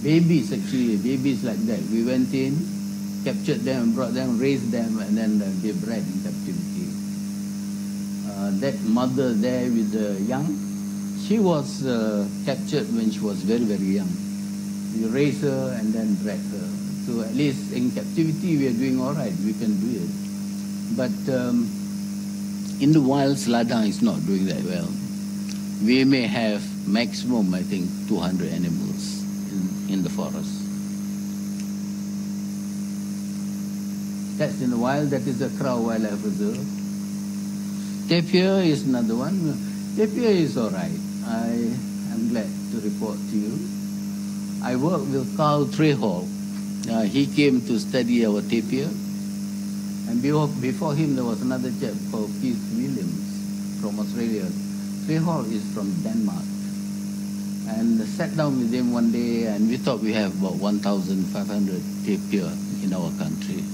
babies, actually, babies like that. We went in, captured them, brought them, raised them, and then they bred in captivity. That mother there with the young, she was captured when she was very, very young. We raised her and then bred her. So at least in captivity, we are doing all right. We can do it. But in the wild, Sladang is not doing that well. We may have maximum, I think, 200 animals in the forest. That's in the wild. That is the Crow Wildlife Reserve. Tapir is another one. Tapir is all right. I am glad to report to you. I worked with Carl Trehall. He came to study our tapir. And before him, there was another chap called Keith Williams from Australia. Trehall is from Denmark. And I sat down with him one day, and we thought we have about 1,500 tapir in our country,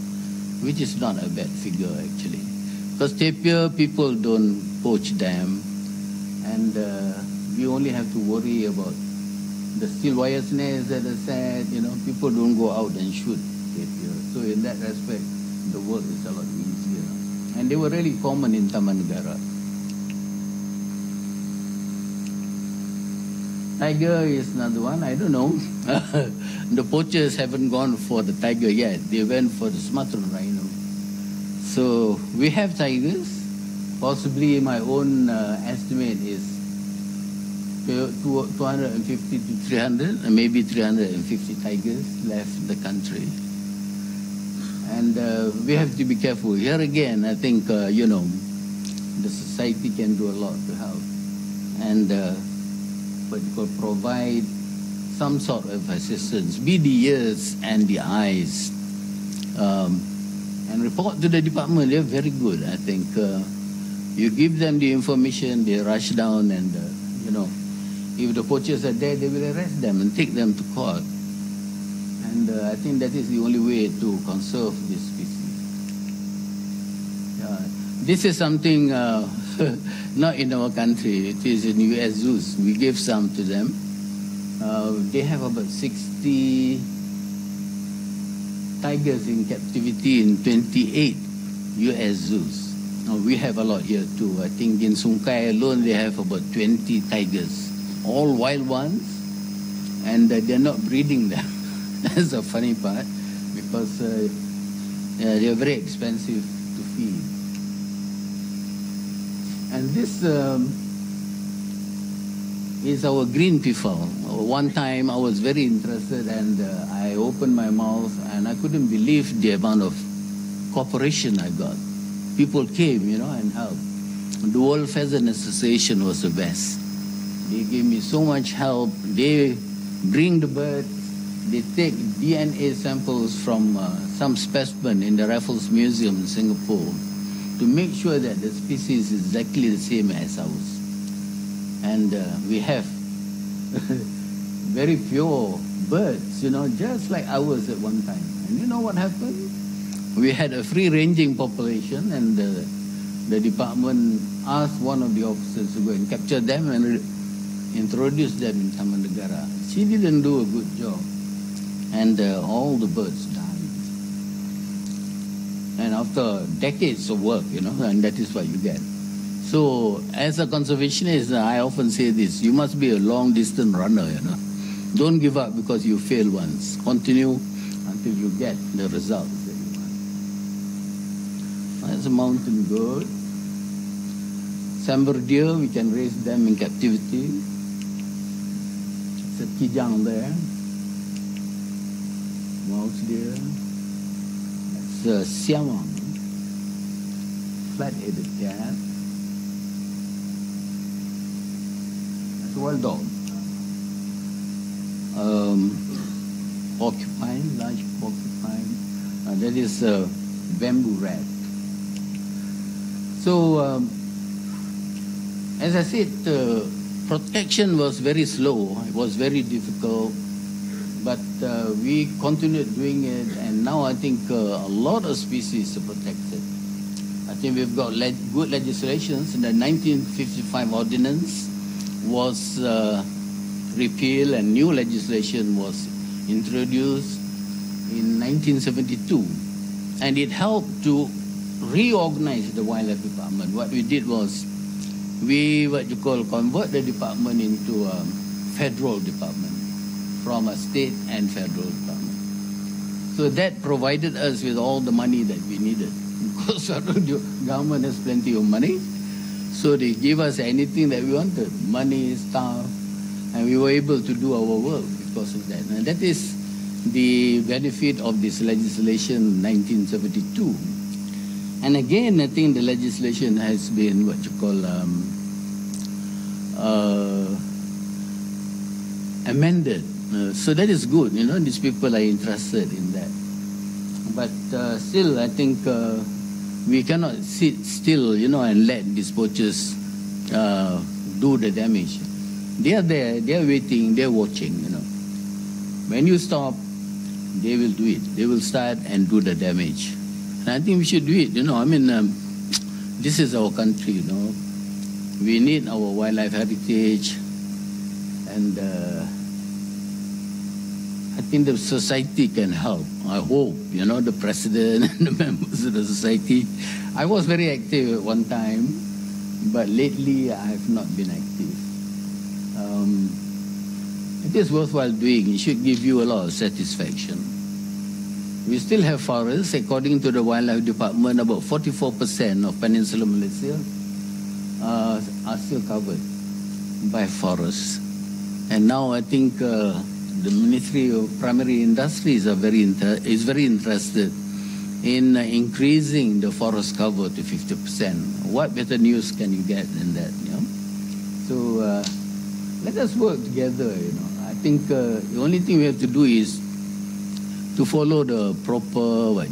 which is not a bad figure, actually. Because tapir, people don't poach them, and we only have to worry about the steel wire snares that are set. People don't go out and shoot tapir. So in that respect, the work is a lot easier. And they were really common in Taman Negara. Tiger is another one. I don't know. The poachers haven't gone for the tiger yet. They went for the Sumatran rhino. So we have tigers. Possibly my own estimate is 250 to 300, and maybe 350 tigers left the country. And we have to be careful. Here again, I think, the society can do a lot to help. And provide some sort of assistance, be the ears and the eyes, and report to the department. They're very good, I think. You give them the information, they rush down, and if the poachers are there, they will arrest them and take them to court. And I think that is the only way to conserve this species. This is something not in our country. It is in US zoos. We give some to them. They have about 60 tigers in captivity in 28 US zoos. We have a lot here too. I think in Sungkai alone they have about 20 tigers, all wild ones, and they're not breeding them. That's the funny part, because they're very expensive to feed. And this is our green peafowl. One time I was very interested, and I opened my mouth and I couldn't believe the amount of cooperation I got. People came, and helped. The World Pheasant Association was the best. They gave me so much help. They bring the birds. They take DNA samples from some specimen in the Raffles Museum in Singapore to make sure that the species is exactly the same as ours. And we have very pure birds, just like ours at one time. And you know what happened? We had a free-ranging population, and the department asked one of the officers to go and capture them and introduce them in Taman Negara. She didn't do a good job, and all the birds died. And after decades of work, and that is what you get. So, as a conservationist, I often say this: you must be a long-distance runner. Don't give up because you fail once. Continue until you get the results. That's a mountain goat. Sambar deer, we can raise them in captivity. It's a kijang there. Mouse deer. That's a siamang. Flat-headed cat. That's a wild dog. Porcupine, large porcupine. That is a bamboo rat. So, as I said, protection was very slow. It was very difficult, but we continued doing it, and now I think a lot of species are protected. I think we've got good legislations. In the 1955 ordinance was repealed, and new legislation was introduced in 1972, and it helped to reorganize the wildlife department. What we did was we convert the department into a federal department from a state and federal department. So that provided us with all the money that we needed, because the government has plenty of money. So they gave us anything that we wanted, money, staff, and we were able to do our work because of that. And that is the benefit of this legislation 1972. And again, I think the legislation has been amended. So that is good, these people are interested in that. But still, I think we cannot sit still, and let these poachers do the damage. They are there, they are waiting, they are watching, When you stop, they will do it. They will start and do the damage. And I think we should do it, this is our country, We need our wildlife heritage, and I think the society can help. I hope, the president and the members of the society. I was very active at one time, but lately I have not been active. it is worthwhile doing. It should give you a lot of satisfaction. We still have forests. According to the Wildlife Department, about 44% of Peninsular Malaysia are still covered by forests. And now I think the Ministry of Primary Industries is very interested in increasing the forest cover to 50%. What better news can you get than that? You know? So let us work together. You know, I think the only thing we have to do is to follow the proper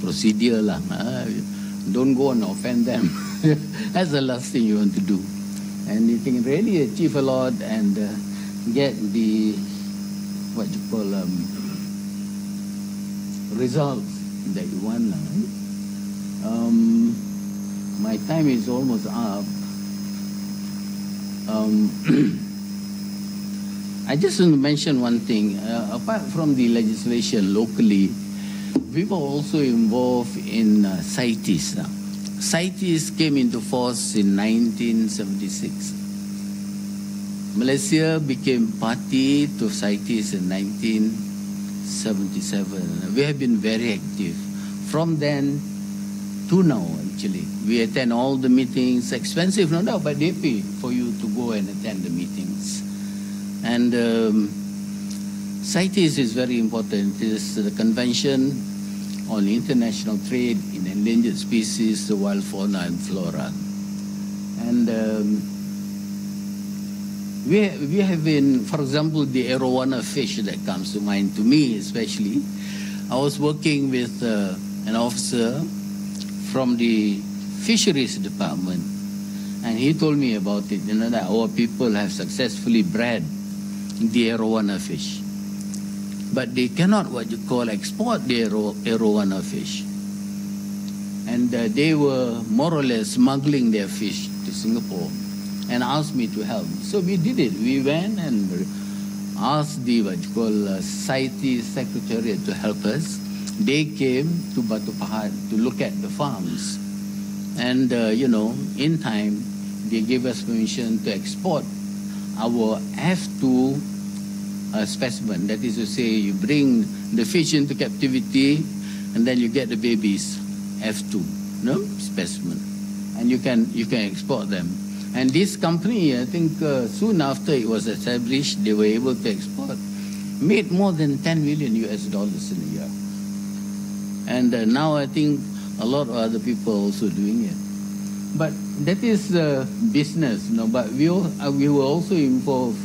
procedure lah. Don't go and offend them. That's the last thing you want to do. And you can really achieve a lot and get the results that you want. My time is almost up. I just want to mention one thing. Apart from the legislation locally, we were also involved in CITES. CITES came into force in 1976. Malaysia became party to CITES in 1977. We have been very active. From then to now, actually. We attend all the meetings. Expensive, no doubt, but they pay for you to go and attend the meetings. And CITES is very important. It is the Convention on International Trade in Endangered Species, the Wild Fauna and Flora. And we have been, for example, the arowana fish that comes to mind, to me especially. I was working with an officer from the Fisheries Department, and he told me about it, that our people have successfully bred the arowana fish. But they cannot, export the arowana fish. And they were more or less smuggling their fish to Singapore and asked me to help. So we did it. We went and asked the CITES Secretariat to help us. They came to Batu Pahat to look at the farms. And, in time, they gave us permission to export our F2 specimen. That is to say, you bring the fish into captivity and then you get the babies, F2, specimen. And you can export them. And this company, I think soon after it was established, they were able to export, made more than $10 million in a year. And now I think a lot of other people are also doing it. But that is business, but we were also involved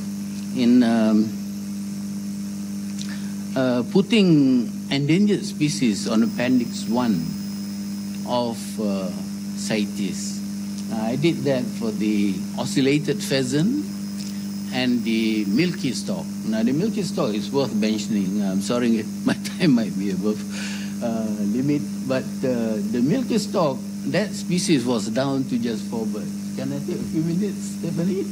in putting endangered species on Appendix 1 of CITES. I did that for the ocellated pheasant and the milky stork. Now, the milky stork is worth mentioning. I'm sorry, my time might be above limit, but the milky stork, that species was down to just 4 birds. Can I take a few minutes, Stephanie?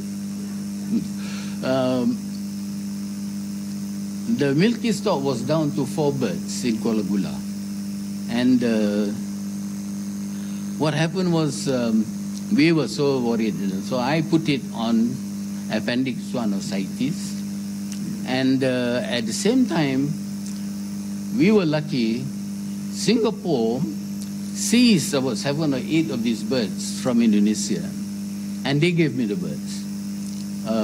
The milky stork was down to 4 birds in Kuala Gula. And what happened was we were so worried. So I put it on Appendix 1 of CITES. And at the same time, we were lucky. Singapore seized about 7 or 8 of these birds from Indonesia. And they gave me the birds.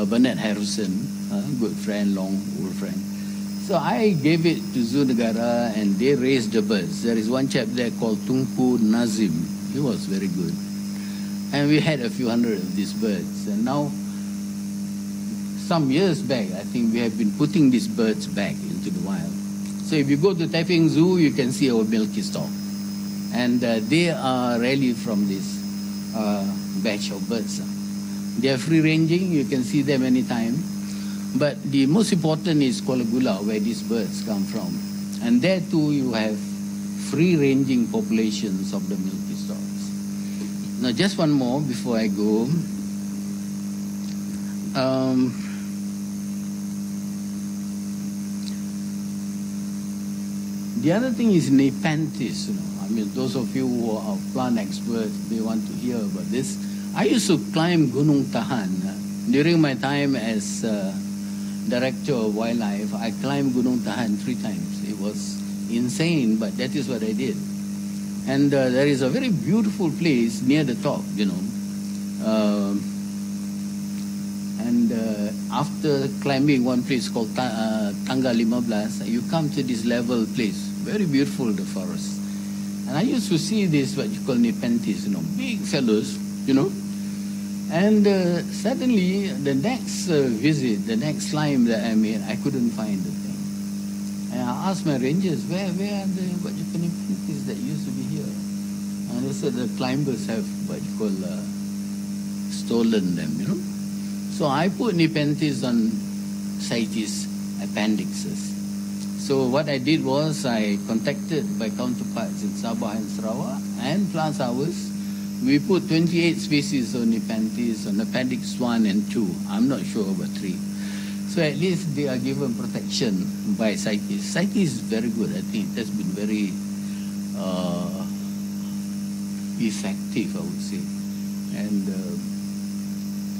Bernard Harrison, good friend, old friend. So I gave it to Zoo Negara and they raised the birds. There is one chap there called Tunku Nazim. He was very good. And we had a few hundred of these birds. And now, some years back, I think we have been putting these birds back into the wild. So if you go to Taiping Zoo, you can see our milky stork. And they are really from this batch of birds. They are free-ranging. You can see them anytime. But the most important is Kuala Gula, where these birds come from. And there too you have free-ranging populations of the milky storks. Now just one more before I go. The other thing is Nepenthes. I mean, those of you who are plant experts, they want to hear about this. I used to climb Gunung Tahan during my time as director of wildlife, I climbed Gunung Tahan 3 times. It was insane, but that is what I did. And there is a very beautiful place near the top, you know. After climbing one place called Tangga 15, you come to this level place. Very beautiful, the forest. And I used to see this, what you call Nepenthes, you know, big fellows, you know. And suddenly, the next visit, the next climb that I made, I couldn't find the thing. And I asked my rangers, where are the, what you call Nepenthes that used to be here? And they said the climbers have, what you call, stolen them, you know. So I put Nepenthes on CITES appendixes. So what I did was I contacted my counterparts in Sabah and Sarawak, and plus ours, we put 28 species of Nepenthes on Appendix 1 and 2. I'm not sure about 3. So at least they are given protection by CITES. CITES is very good. I think it has been very effective, I would say. And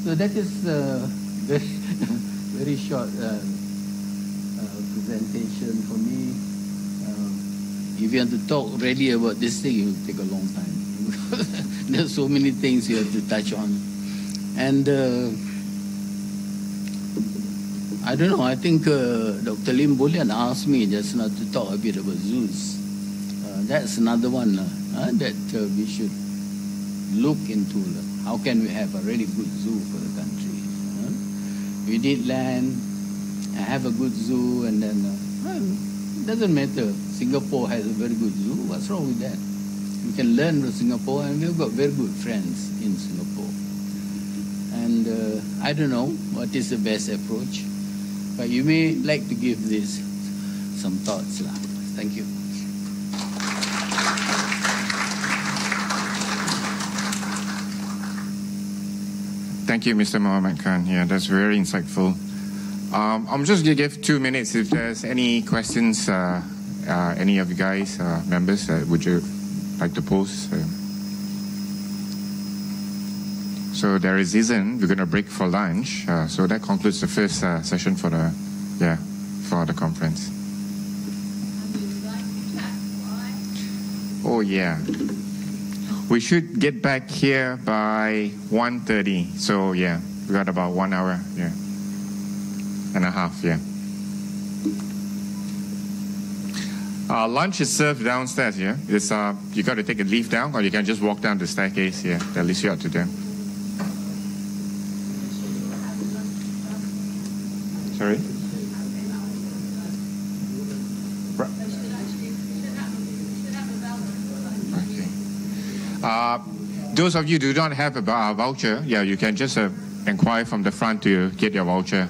so that is very, very short presentation for me. If you want to talk really about this thing, it will take a long time. There's so many things you have to touch on. And I don't know, I think Dr. Lim Bolian asked me just now to talk a bit about zoos. That's another one that we should look into. How can we have a really good zoo for the country? We need land, have a good zoo, and then it doesn't matter. Singapore has a very good zoo. What's wrong with that? We can learn from Singapore, and we've got very good friends in Singapore. And I don't know what is the best approach, but you may like to give this some thoughts. Thank you. Thank you, Mr. Muhammad Khan. Yeah, that's very insightful. I'm just going to give 2 minutes if there's any questions, any of you guys, members, would you like to pose? So there isn't. We're going to break for lunch. So that concludes the first session for the conference. Oh yeah. We should get back here by 1:30. So yeah, we got about 1 hour, and a half, lunch is served downstairs, It's, you got to take a lift down, or you can just walk down the staircase here. That leads you out to them. Sorry? Those of you who do not have a voucher, you can just inquire from the front to get your voucher,